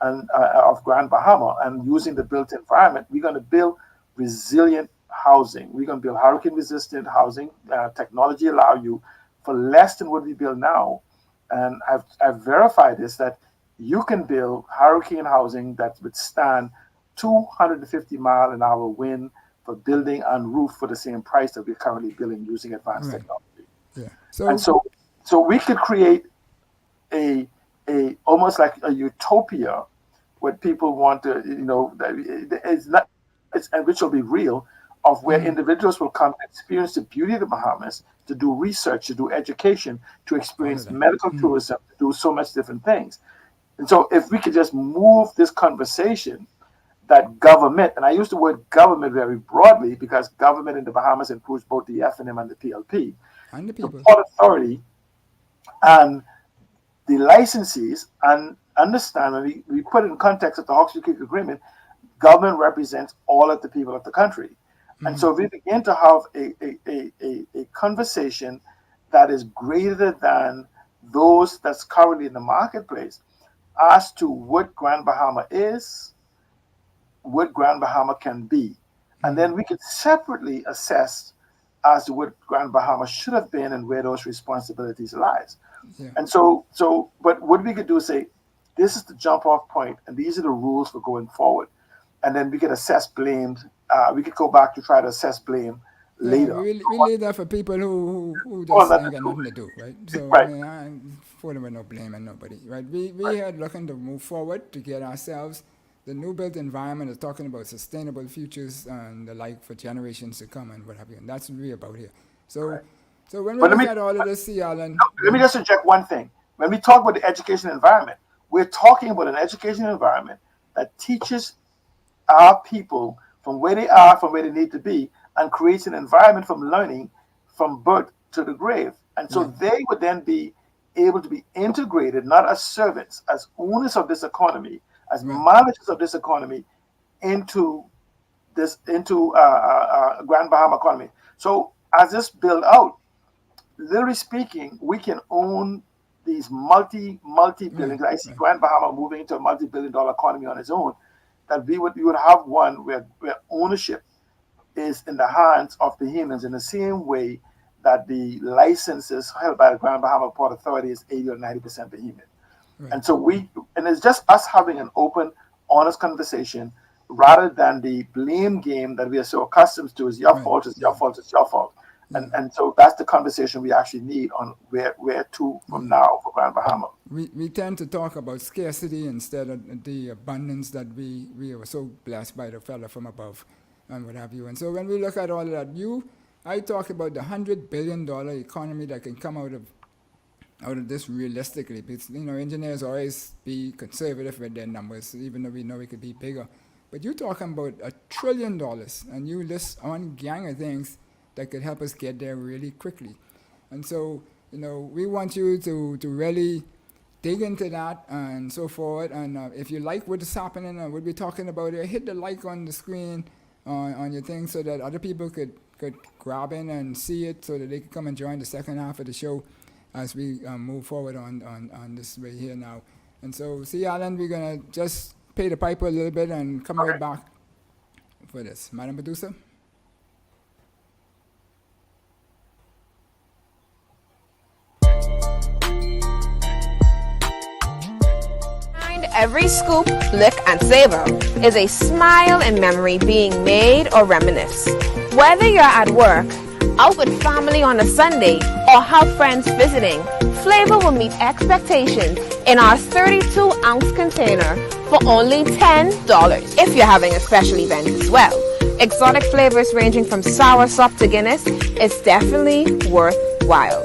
of Grand Bahama, and using the built environment, we're going to build resilient housing. We're going to build hurricane-resistant housing. Technology allow you for less than what we build now, and I've verified this, that you can build hurricane housing that withstand 250-mile-an-hour wind for building and roof for the same price that we're currently building using advanced technology. Yeah. And so we could create a almost like a utopia what people want to, and which will be real, of where individuals will come and experience the beauty of the Bahamas, to do research, to do education, to experience medical tourism, to do so much different things. And so if we could just move this conversation that government, and I use the word government very broadly because government in the Bahamas includes both the FNM and the PLP, and the people, the Port Authority, and the licensees, and understand, and we put it in context of the Hawke's Creek Agreement, government represents all of the people of the country. And so if we begin to have a conversation that is greater than those that's currently in the marketplace as to what Grand Bahama is, what Grand Bahama can be. And then we could separately assess as to what Grand Bahama should have been and where those responsibilities lies. Yeah. And but what we could do is say, this is the jump off point, and these are the rules for going forward. And then we could assess blame. We could go back to try to assess blame later. We leave that for people who just ain't got nothing to do, right? So Right. I ain't fooling with no blaming nobody, right? We are looking to move forward to get ourselves the new built environment is talking about sustainable futures and the like for generations to come and what have you, and that's what we're about here. So when we look at all of this, Alan, let me just inject one thing. When we talk about the education environment, we're talking about an education environment that teaches our people from where they are, from where they need to be, and creates an environment from learning from birth to the grave. And so they would then be able to be integrated, not as servants, as owners of this economy, as managers of this economy, into Grand Bahama economy. So as this build out, literally speaking, we can own these multi-billion. I see Grand Bahama moving into a multi-billion-dollar economy on its own. That we would have one where ownership is in the hands of Bahamians in the same way that the licenses held by the Grand Bahama Port Authority is 80 or 90% Bahamian. And so it's just us having an open, honest conversation rather than the blame game that we are so accustomed to. Is your fault, it's your fault, it's your fault. And so that's the conversation we actually need on where to from now for Grand Bahama. We tend to talk about scarcity instead of the abundance that we were so blessed by the fella from above and what have you. And so when we look at all of that, I talk about the $100 billion economy that can come out of this realistically. Because, engineers always be conservative with their numbers, even though we know it could be bigger. But you're talking about $1 trillion, and you list one gang of things that could help us get there really quickly. And so, we want you to really dig into that and so forth. And if you like what is happening and what we're talking about here, hit the like on the screen on your thing so that other people could grab in and see it so that they could come and join the second half of the show as we move forward on this way here now. And so, see, Alan, we're going to just pay the piper a little bit and come right back for this. Madam Producer? Every scoop, lick, and savor is a smile and memory being made or reminisced. Whether you're at work, out with family on a Sunday, or have friends visiting, flavor will meet expectations in our 32-ounce container for only $10 if you're having a special event as well. Exotic flavors ranging from soursop to Guinness is definitely worthwhile.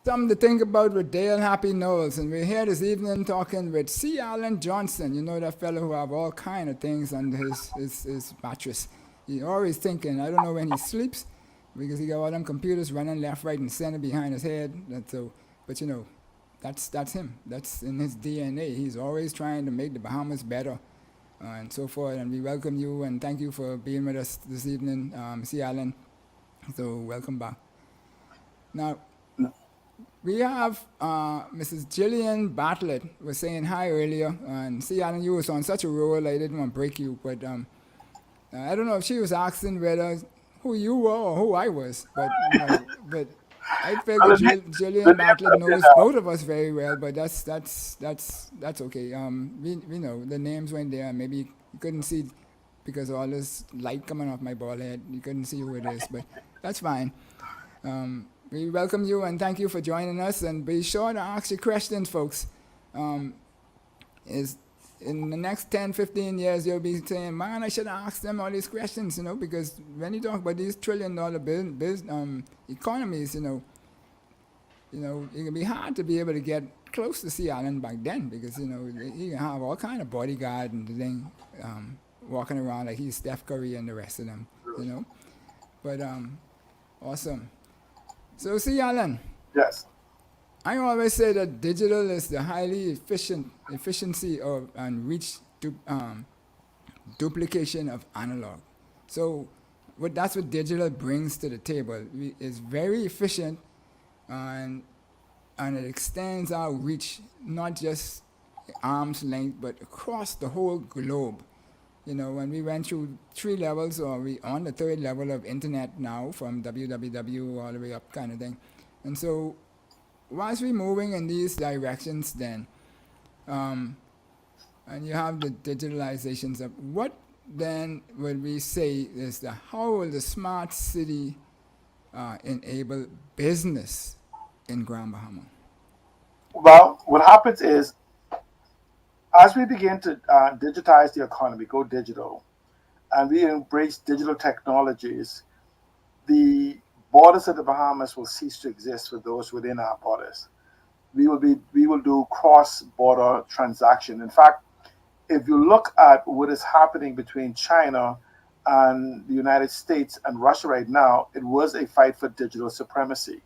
Something to think about with Dale Happy Knowles, and we're here this evening talking with C. Allen Johnson. You know that fellow who have all kind of things under his mattress. He's always thinking. I don't know when he sleeps because he got all them computers running left, right, and center behind his head. But that's him. That's in his DNA. He's always trying to make the Bahamas better and so forth. And we welcome you and thank you for being with us this evening, C. Allen. So welcome back. Now, we have Mrs. Jillian Bartlett was saying hi earlier, and see, Alan, you was on such a roll, I didn't want to break you, but I don't know if she was asking whether who you were or who I was, but I figured Jillian Bartlett knows both of us very well, but that's okay. We know the names weren't there. Maybe you couldn't see because of all this light coming off my bald head. You couldn't see who it is, but that's fine. We welcome you and thank you for joining us. And be sure to ask your questions, folks. Is in the next 10, 15 years, you'll be saying, man, I should have asked them all these questions, because when you talk about these trillion-dollar economies, it can be hard to be able to get close to Sea Island back then because, you can have all kind of bodyguard and the thing walking around like he's Steph Curry and the rest of them, But awesome. So, see, Alan. Yes. I always say that digital is the highly efficiency and reach to duplication of analog. So that's what digital brings to the table. It's very efficient, and it extends our reach not just arm's length but across the whole globe. When we went through 3 levels, or we on the third level of internet now, from www all the way up, kind of thing. And so, whilst we're moving in these directions, then, and you have the digitalizations of what then would we say is how will the smart city enable business in Grand Bahama? Well, what happens is, as we begin to digitize the economy, go digital, and we embrace digital technologies, the borders of the Bahamas will cease to exist for those within our borders. We will do cross-border transaction. In fact, if you look at what is happening between China and the United States and Russia right now, it was a fight for digital supremacy.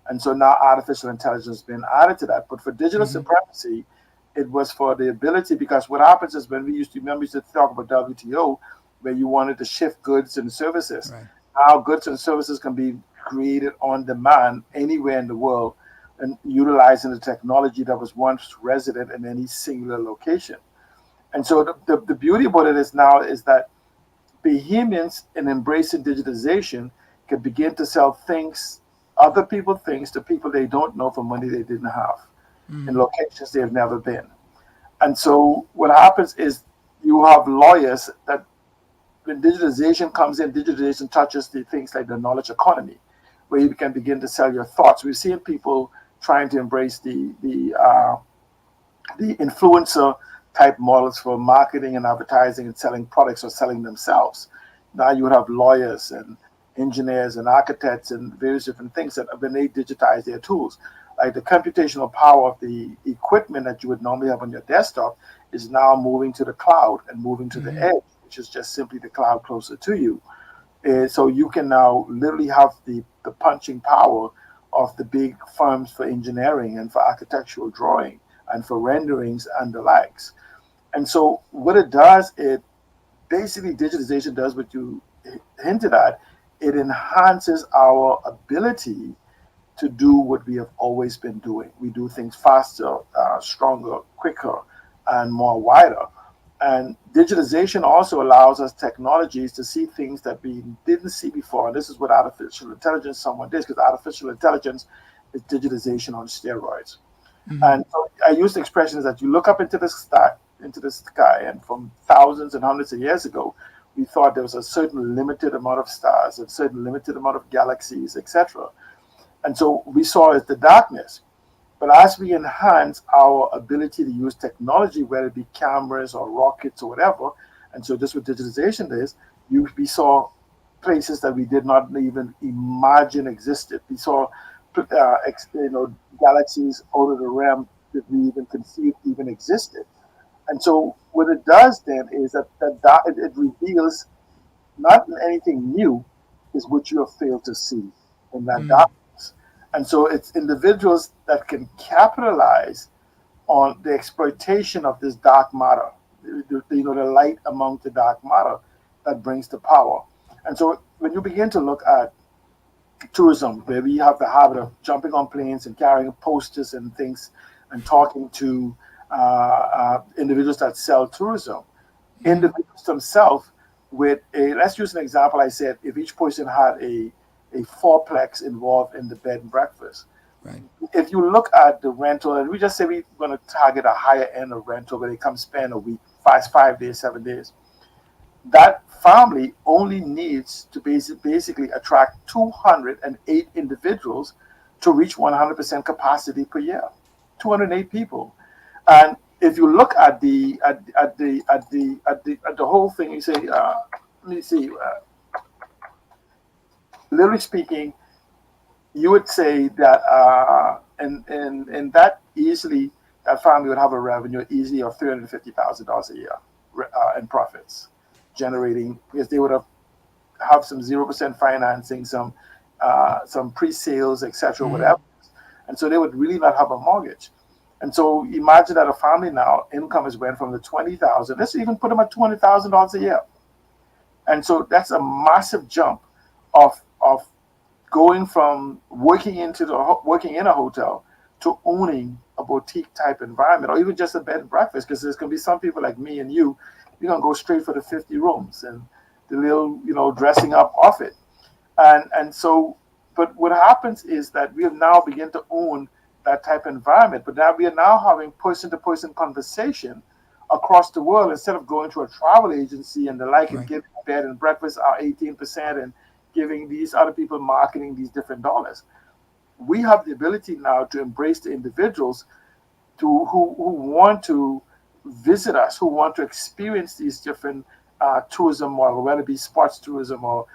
And so now artificial intelligence has been added to that. But for digital supremacy, it was for the ability, because what happens is, when we used to talk about WTO, where you wanted to shift goods and services. Right. Now goods and services can be created on demand anywhere in the world, and utilizing the technology that was once resident in any singular location. And so the beauty about it is now is that Bahamians, in embracing digitization, can begin to sell things, other people things, to people they don't know, for money they didn't have, in locations they have never been. And so what happens is, you have lawyers that, when digitization comes in, digitization touches the things like the knowledge economy, where you can begin to sell your thoughts. We've seen people trying to embrace the influencer type models for marketing and advertising and selling products or selling themselves. Now you have lawyers and engineers and architects and various different things that, when they digitize their tools, like the computational power of the equipment that you would normally have on your desktop is now moving to the cloud and moving to the edge, which is just simply the cloud closer to you. So you can now literally have the punching power of the big firms for engineering and for architectural drawing and for renderings and the likes. And so what it does, it basically, digitization does what you hinted at. It enhances our ability to do what we have always been doing. We do things faster, stronger, quicker, and more wider. And digitization also allows us technologies to see things that we didn't see before. And this is what artificial intelligence somewhat is, because artificial intelligence is digitization on steroids. And so I use the expressions that you look up into the sky, and from thousands and hundreds of years ago, we thought there was a certain limited amount of stars, a certain limited amount of galaxies, etc. And so we saw it the darkness. But as we enhance our ability to use technology, whether it be cameras or rockets or whatever, and so this what digitization is, we saw places that we did not even imagine existed. We saw galaxies out of the realm that we even conceived even existed. And so what it does then is that it reveals not anything new, is what you have failed to see in that darkness. And so it's individuals that can capitalize on the exploitation of this dark matter, the light among the dark matter that brings the power. And so when you begin to look at tourism, where we have the habit of jumping on planes and carrying posters and things and talking to individuals that sell tourism, individuals themselves with let's use an example. I said, if each person had a fourplex involved in the bed and breakfast. Right. If you look at the rental, and we just say we're going to target a higher end of rental where they come spend a week, 5 days, 7 days, that family only needs to basically attract 208 individuals to reach 100% capacity per year. 208 people. And if you look at the whole thing, you say, let me see. Literally speaking, you would say that in that easily, that family would have a revenue easily of $350,000 a year in profits, generating, because they would have some 0% financing, some pre-sales, etc., whatever, and so they would really not have a mortgage. And so imagine that a family now income has went from the 20,000. Let's even put them at $200,000 a year. And so that's a massive jump of going from working in a hotel to owning a boutique type environment, or even just a bed and breakfast, because there's going to be some people like me and you're going to go straight for the 50 rooms and the little, dressing up of it. And so, but what happens is that we have now begun to own that type of environment, but now we are now having person-to-person conversation across the world instead of going to a travel agency and the like and giving bed and breakfast our 18% and giving these other people marketing these different dollars. We have the ability now to embrace the individuals who want to visit us, who want to experience these different tourism models, whether it be sports tourism or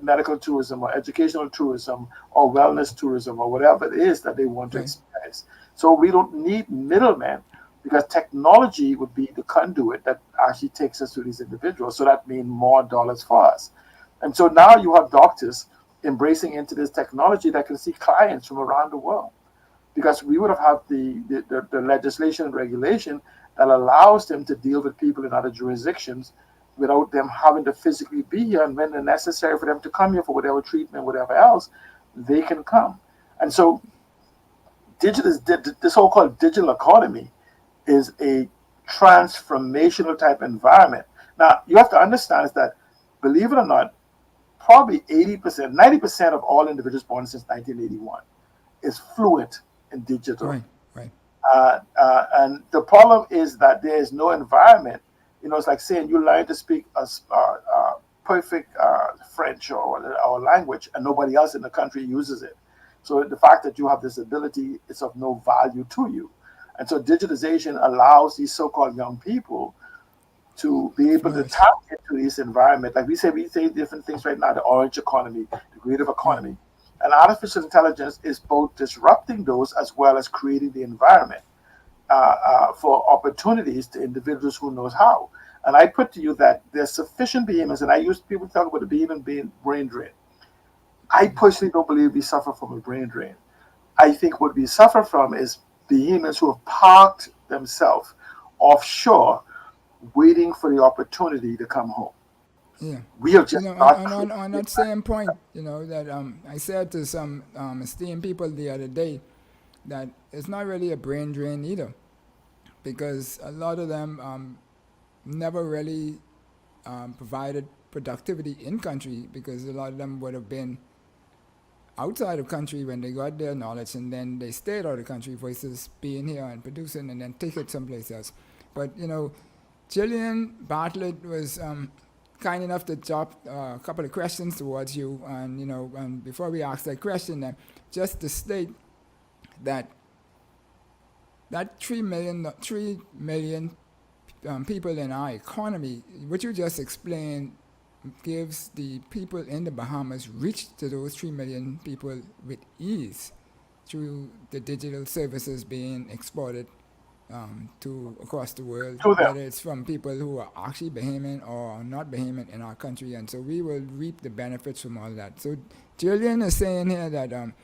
medical tourism or educational tourism or wellness tourism or whatever it is that they want to experience. So we don't need middlemen, because technology would be the conduit that actually takes us to these individuals. So that means more dollars for us. And so now you have doctors embracing into this technology that can see clients from around the world, because we would have had the legislation and regulation that allows them to deal with people in other jurisdictions without them having to physically be here. And when it's necessary for them to come here for whatever treatment, whatever else, they can come. And so this so-called digital economy is a transformational type environment. Now, you have to understand is that, believe it or not, probably 80%, 90% of all individuals born since 1981 is fluent in digital. Right. And the problem is that there is no environment. It's like saying you learn to speak a perfect French or language, and nobody else in the country uses it. So the fact that you have this ability is of no value to you. And so digitization allows these so-called young people to be able to tap into this environment. Like we say different things right now, the orange economy, the creative economy. And artificial intelligence is both disrupting those as well as creating the environment for opportunities to individuals who knows how. And I put to you that there's sufficient behemoths, and I used people talk about the behemoth being brain drain. I personally don't believe we suffer from a brain drain. I think what we suffer from is behemoths who have parked themselves offshore, waiting for the opportunity to come home. Yeah. We have just on that same point, that I said to some esteemed people the other day that it's not really a brain drain either, because a lot of them never really provided productivity in country, because a lot of them would have been outside of country when they got their knowledge, and then they stayed out of the country versus being here and producing and then take it someplace else. But Jillian Bartlett was kind enough to drop a couple of questions towards you, and and before we ask that question, just to state that 3 million people in our economy, what you just explained, gives the people in the Bahamas reach to those 3 million people with ease through the digital services being exported to across the world, whether it's from people who are actually Bahamian or not Bahamian in our country, and so we will reap the benefits from all that. So Jillian is saying here that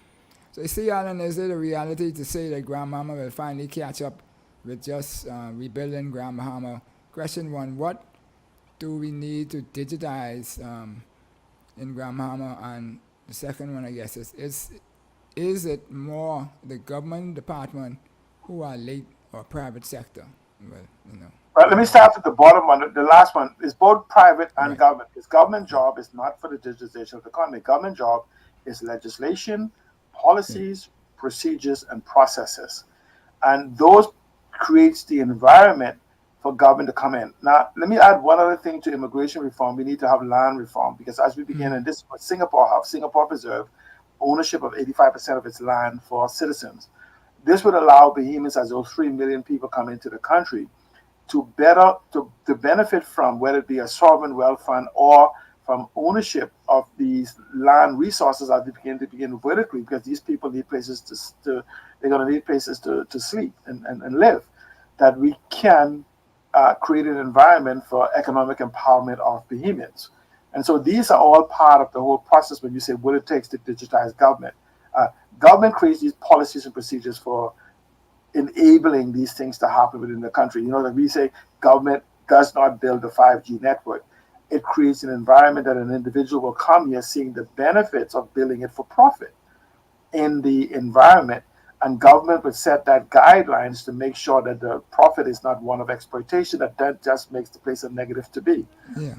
so see, Alan, is it a reality to say that Grand Bahama will finally catch up with just rebuilding Grand Bahama? Question 1, what do we need to digitize in Grand Bahama? And the second one, I guess, is it more the government department who are late, or private sector? Well, let me start with the bottom one. The last one is both private and government. Because government job is not for the digitization of the economy. Government job is legislation, policies, procedures, and processes. And those creates the environment for government to come in. Now, let me add one other thing to immigration reform. We need to have land reform, because as we begin, and this is what Singapore preserved ownership of 85% of its land for citizens. This would allow behemoths, as those 3 million people come into the country, to benefit from, whether it be a sovereign wealth fund or from ownership of these land resources as they begin vertically, because these people need places they're going to need places to sleep and live, that we can create an environment for economic empowerment of behemoths. And so these are all part of the whole process when you say what it takes to digitize government. Government creates these policies and procedures for enabling these things to happen within the country. You know, that we say government does not build a 5G network. It creates an environment that an individual will come here seeing the benefits of building it for profit in the environment, and government would set that guidelines to make sure that the profit is not one of exploitation, that just makes the place a negative to be. Yeah.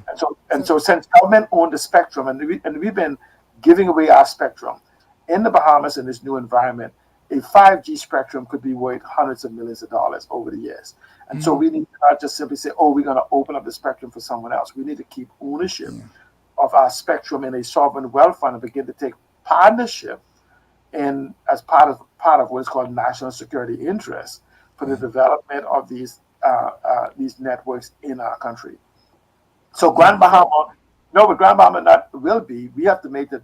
And so since government owned the spectrum, and we've been giving away our spectrum in the Bahamas in this new environment, a 5G spectrum could be worth hundreds of millions of dollars over the years. And so we need to not just simply say, oh, we're going to open up the spectrum for someone else. We need to keep ownership of our spectrum in a sovereign wealth fund and begin to take partnership in as part of what is called national security interests for the development of these networks in our country. So Grand Bahama, no, but Grand Bahama not will be. We have to make the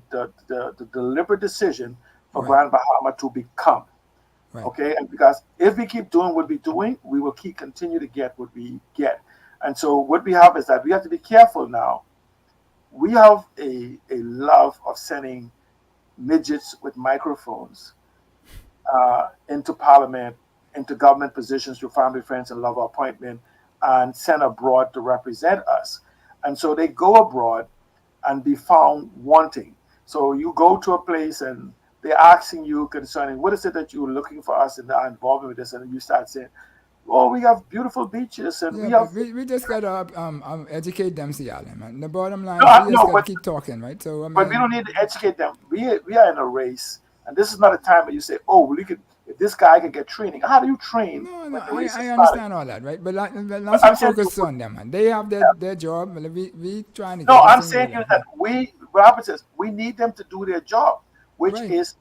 deliberate decision for Grand Bahama to become. Right. Okay, and because if we keep doing what we're doing, we will continue to get what we get. And so what we have is that we have to be careful now. We have a love of sending midgets with microphones into parliament, into government positions through family, friends, and lover appointment, and sent abroad to represent us. And so they go abroad and be found wanting. So you go to a place and they're asking you concerning what is it that you're looking for us and are involved with this, and you start saying, "Oh, we have beautiful beaches and we have." We just gotta educate them, Seattle, man. The bottom line, No, we just gotta keep talking, right? So I mean, but we don't need to educate them. We are in a race, and this is not a time where you say, "Oh, well, if this guy can get training." How do you train? No, I understand all that, right? But let's not focus on them, man. They have their job. We trying to. No, I'm saying that what happens is we need them to do their job, which is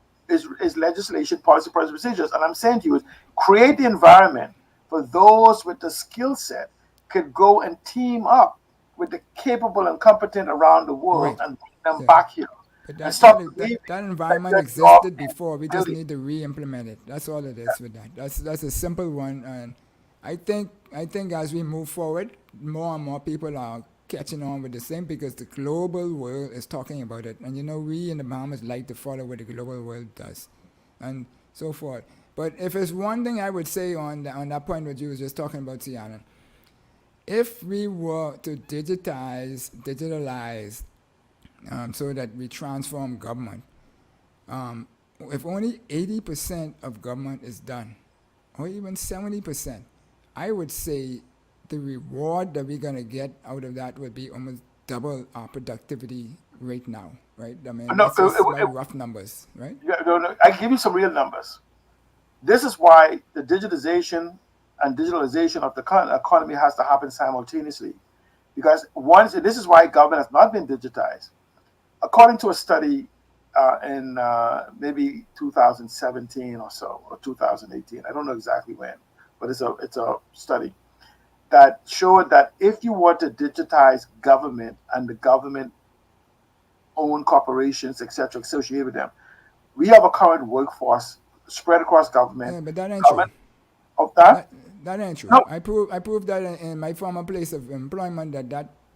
legislation, policy, procedures. And I'm saying to you, is create the environment for those with the skill set could go and team up with the capable and competent around the world and bring them back here. But that environment existed before. We just need to re-implement it. That's all it is with that. That's a simple one. And I think as we move forward, more and more people are catching on with the same because the global world is talking about it. And we in the Bahamas like to follow what the global world does, and so forth. But if it's one thing I would say on that point what you was just talking about, Sienna, if we were to digitalize, so that we transform government, if only 80% of government is done, or even 70%, I would say the reward that we're going to get out of that would be almost double our productivity right now, right? I mean, that's just rough numbers, right? Yeah, no, I give you some real numbers. This is why the digitization and digitalization of the economy has to happen simultaneously. Because this is why government has not been digitized. According to a study in maybe 2017 or so, or 2018, I don't know exactly when, but it's a study that showed that if you want to digitize government and the government-owned corporations, etc., associated with them, we have a current workforce spread across government. Yeah, but that ain't true. Of that? That ain't true. No. I proved that in my former place of employment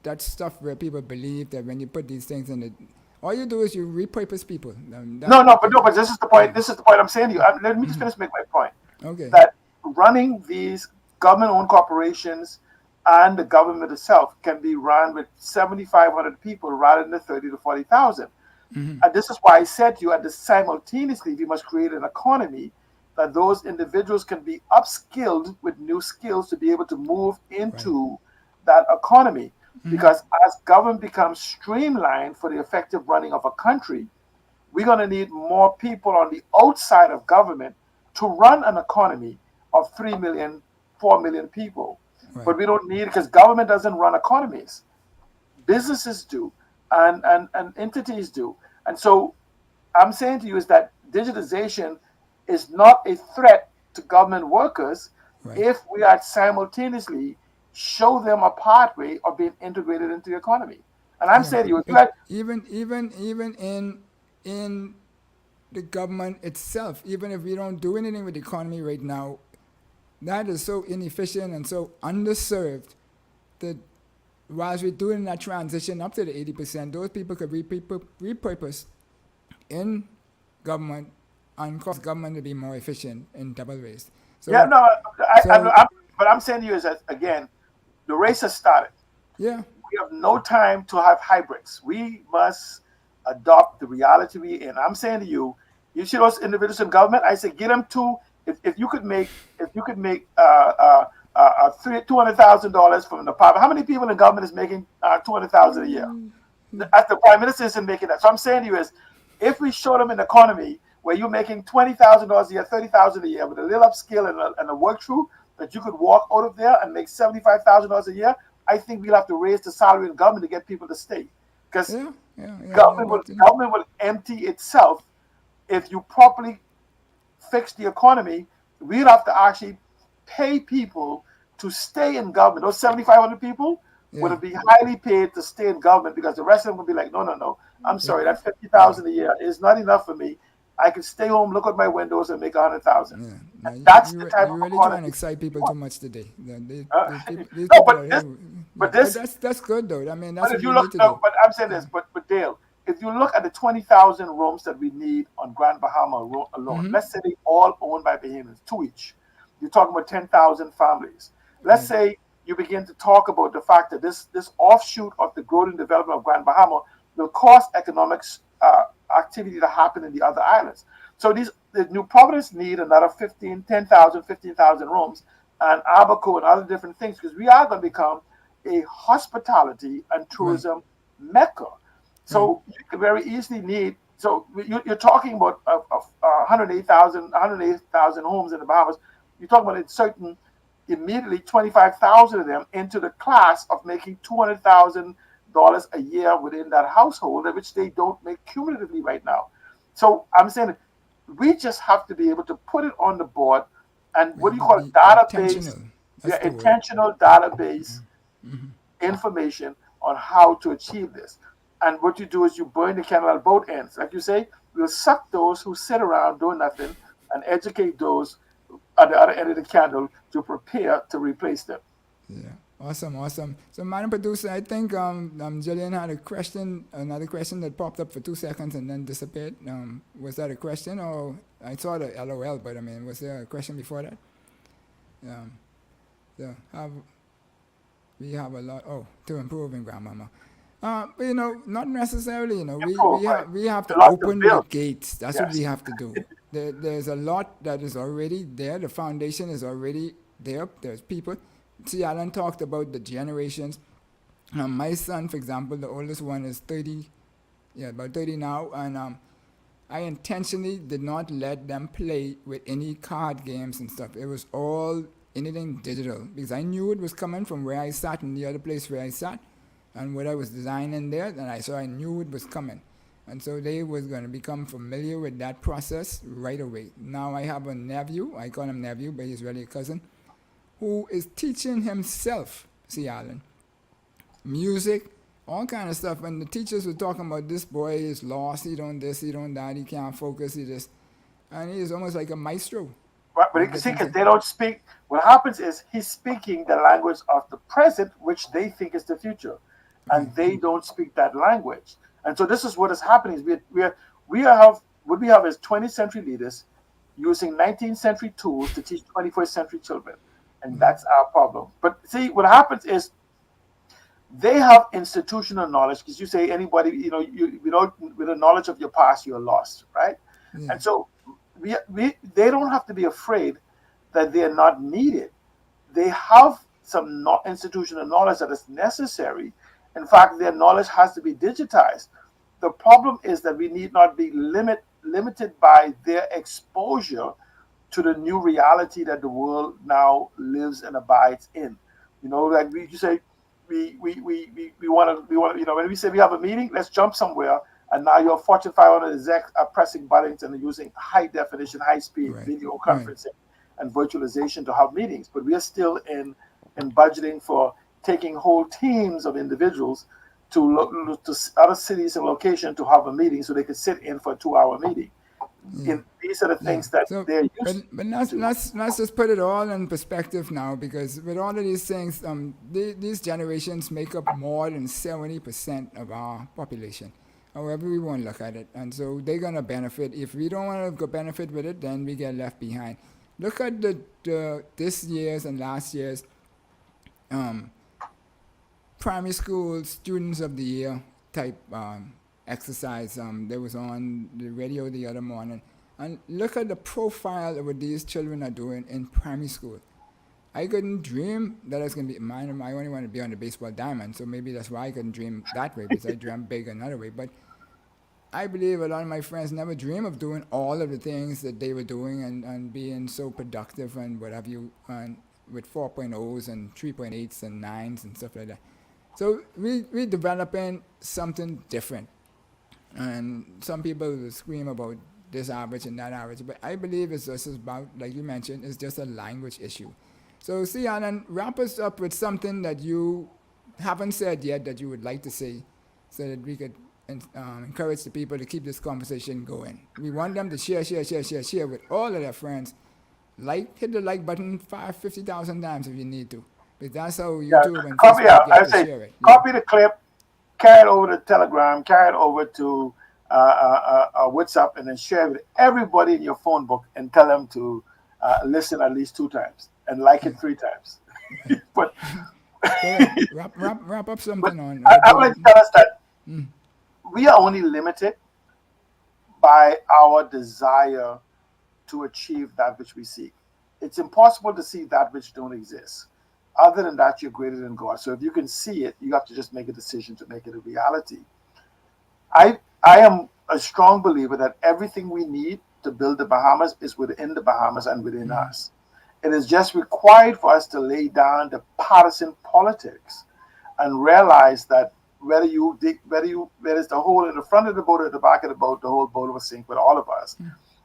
that stuff where people believe that when you put these things in it, all you do is you repurpose people. But this is the point. This is the point I'm saying to you. Let me just finish make my point. Okay. That running these government-owned corporations and the government itself can be run with 7,500 people rather than the 30 to 40,000. And this is why I said to you, at the simultaneously, we must create an economy that those individuals can be upskilled with new skills to be able to move into that economy. Because as government becomes streamlined for the effective running of a country, we're going to need more people on the outside of government to run an economy of 3 million, 4 million people. Right. But we don't need it because government doesn't run economies. Businesses do, and entities do. And so I'm saying to you is that digitization is not a threat to government workers if we are simultaneously show them a pathway of being integrated into the economy. And I'm saying to you, even in the government itself, even if we don't do anything with the economy right now, that is so inefficient and so underserved that whilst we're doing that transition up to the 80%, those people could repurpose in government and cause government to be more efficient in double ways. So, Yeah, no, so but I'm saying to you is that, again, the race has started. yeah, We have no time to have hybrids. We must adopt the reality we in. I'm saying to you, you see those individuals in government. I say get them to if you could make $200,000 from the private. How many people in government is making 200,000 a year? As the prime minister isn't making that. So I'm saying to you is, if we show them an economy where you're making $20,000 a year, 30,000 a year, with a little upskill and a work through, that you could walk out of there and make $75,000 a year, I think we'll have to raise the salary in government to get people to stay, because government will empty itself if you properly fix the economy. We'll have to actually pay people to stay in government. Those 7,500 people would be highly paid to stay in government, because the rest of them would be like, no, I'm sorry, that 50,000 a year is not enough for me. I can stay home, look at my windows, and make 100,000. Yeah. No, That's the type you're of really economy. trying to excite people too much today. These No, people but are this, here. but Yeah, this, that's good though. I mean, that's but what if you we look, need to no, do. but I'm saying this, but Dale, if you look at the 20,000 rooms that we need on Grand Bahama alone, let's say they all owned by Bahamians, two each. You're talking about 10,000 families. Let's say you begin to talk about the fact that this offshoot of the growth and development of Grand Bahama will cause economics activity to happen in the other islands. So the New Providence need another 15,000 rooms, and Abaco and other different things, because we are going to become a hospitality and tourism mecca. So you can very easily need. So you're talking about 108,000 homes in the Bahamas. You're talking about certain immediately 25,000 of them into the class of making $200,000 a year within that household, which they don't make cumulatively right now. So I'm saying we just have to be able to put it on the board, and what do you call it? Database. Intentional database information on how to achieve this. And what you do is you burn the candle at both ends. Like you say, we'll suck those who sit around doing nothing and educate those at the other end of the candle to prepare to replace them. Yeah, awesome. So, Madam Producer, I think Jillian had another question that popped up for 2 seconds and then disappeared. Was that a question, or I saw the LOL, but I mean, was there a question before that? So we have a lot to improve in Grandmama. But not necessarily. We have to open the gates. That's what we have to do. There's a lot that is already there. The foundation is already there. There's people. See, Alan talked about the generations. My son, for example, the oldest one is 30, about 30 now, and I intentionally did not let them play with any card games and stuff. It was all anything digital, because I knew it was coming from where I sat and the other place where I sat, and what I was designing there, and I knew it was coming. And so they was going to become familiar with that process right away. Now I have a nephew, I call him nephew, but he's really a cousin, who is teaching himself, see Alan, music, all kind of stuff. And the teachers were talking about, this boy is lost, he don't this, he don't that, he can't focus, and he is almost like a maestro. Right, but you can see, because they don't speak, what happens is he's speaking the language of the present, which they think is the future. And they don't speak that language. And so this is what is happening. Is we have what we have is 20th century leaders using 19th century tools to teach 21st century children. And that's our problem. But see, what happens is they have institutional knowledge, because you say anybody, with the knowledge of your past, you're lost, right? And so they don't have to be afraid that they're not needed. They have some institutional knowledge that is necessary. In fact, their knowledge has to be digitized. The problem is that we need not be limited by their exposure to the new reality that the world now lives and abides in. Like you say, we want to, when we say we have a meeting, let's jump somewhere, and now your Fortune 500 execs are pressing buttons and using high definition, high speed video conferencing and virtualization to have meetings. But we are still in budgeting for taking whole teams of individuals to other cities and locations to have a meeting so they could sit in for a 2-hour meeting. These are the things that they're used but let's just put it all in perspective now, because with all of these things, these generations make up more than 70% of our population, however we want to look at it. And so they're going to benefit. If we don't want to benefit with it, then we get left behind. look at this year's and last year's primary school students of the year type exercise. They was on the radio the other morning, and look at the profile of what these children are doing in primary school. I couldn't dream that I was going to be mine. I only want to be on the baseball diamond, so maybe that's why I couldn't dream that way, because I dreamt big another way. But I believe a lot of my friends never dream of doing all of the things that they were doing and being so productive and what have you, and with 4.0s and 3.8s and 9s and stuff like that. So we're developing something different. And some people will scream about this average and that average, but I believe it's just about, like you mentioned, it's just a language issue. So, see, Alan, wrap us up with something that you haven't said yet that you would like to say, so that we could encourage the people to keep this conversation going. We want them to share with all of their friends. Hit the like button 50,000 times if you need to. Because that's how YouTube and Facebook get to share it. Copy the clip, carry it over to Telegram, carry it over to WhatsApp, and then share it with everybody in your phone book and tell them to listen at least 2 times and like it 3 times. But wrap up something on. I would like to tell us that we are only limited by our desire to achieve that which we seek. It's impossible to see that which don't exist. Other than that, you're greater than God. So if you can see it, you have to just make a decision to make it a reality. I am a strong believer that everything we need to build the Bahamas is within the Bahamas and within us. It is just required for us to lay down the partisan politics and realize that whether it's the hole in the front of the boat or the back of the boat, the whole boat will sink with all of us.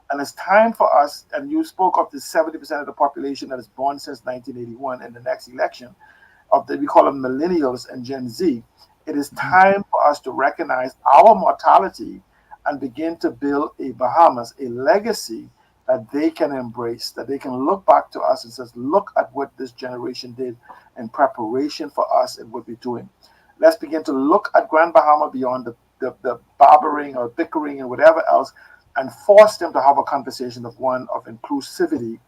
And it's time for us, and you spoke of the 70% of the population that is born since 1981 in the next election, we call them millennials and Gen Z. It is time for us to recognize our mortality and begin to build a Bahamas, a legacy that they can embrace, that they can look back to us and says, look at what this generation did in preparation for us and what we're doing. Let's begin to look at Grand Bahama beyond the barbering or bickering and whatever else, and force them to have a conversation of one of inclusivity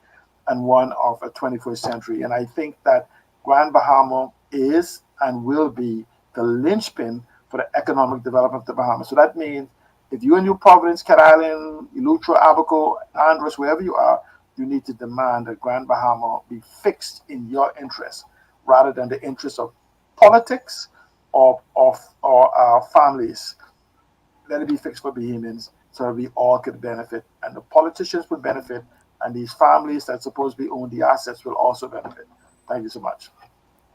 and one of a 21st century. And I think that Grand Bahama is and will be the linchpin for the economic development of the Bahamas. So that means if you're in New Providence, Cat Island, Eleuthera, Abaco, Andros, wherever you are, you need to demand that Grand Bahama be fixed in your interest rather than the interest of politics or our families. Let it be fixed for Bahamians so that we all could benefit, and the politicians would benefit, and these families that supposedly own the assets will also benefit. Thank you so much.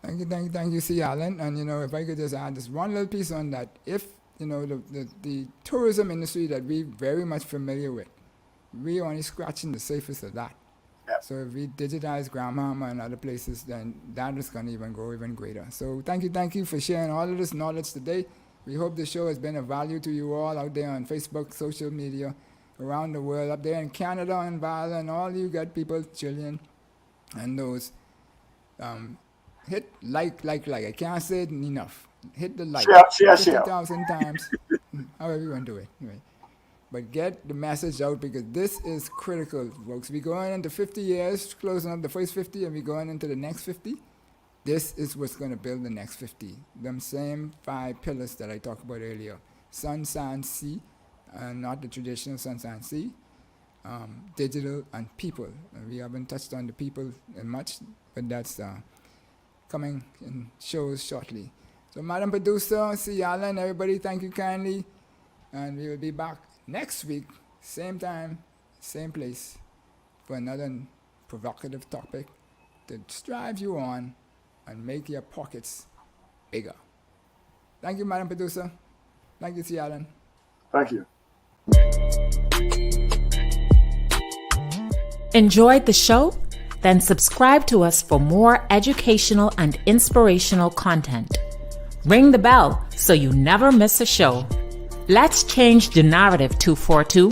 Thank you, C. Allen. And if I could just add this one little piece on that, if the tourism industry that we're very much familiar with, we're only scratching the surface of that. Yep. So if we digitize Grand Bahama and other places, then that is going to even go even greater. So thank you for sharing all of this knowledge today. We hope the show has been of value to you all out there on Facebook, social media, around the world, up there in Canada and Ireland, all you got people, Chilean, and those. Hit like. I can't say it enough. Hit the like. Share. 50,000 times. However you want to do it. Right. But get the message out, because this is critical, folks. We're going into 50 years, closing up the first 50, and we're going into the next 50. This is what's going to build the next 50. Them same 5 pillars that I talked about earlier. Sun, sand, sea, not the traditional sun, sand, sea. Digital and people. We haven't touched on the people much, but that's coming in shows shortly. So, Madam Producer, C. Allen, everybody, thank you kindly. And we will be back next week, same time, same place, for another provocative topic to drive you on and make your pockets bigger. Thank you, Madam Producer. Thank you, C. Allen. Thank you. Enjoyed the show? Then subscribe to us for more educational and inspirational content. Ring the bell so you never miss a show. Let's change the narrative, 242.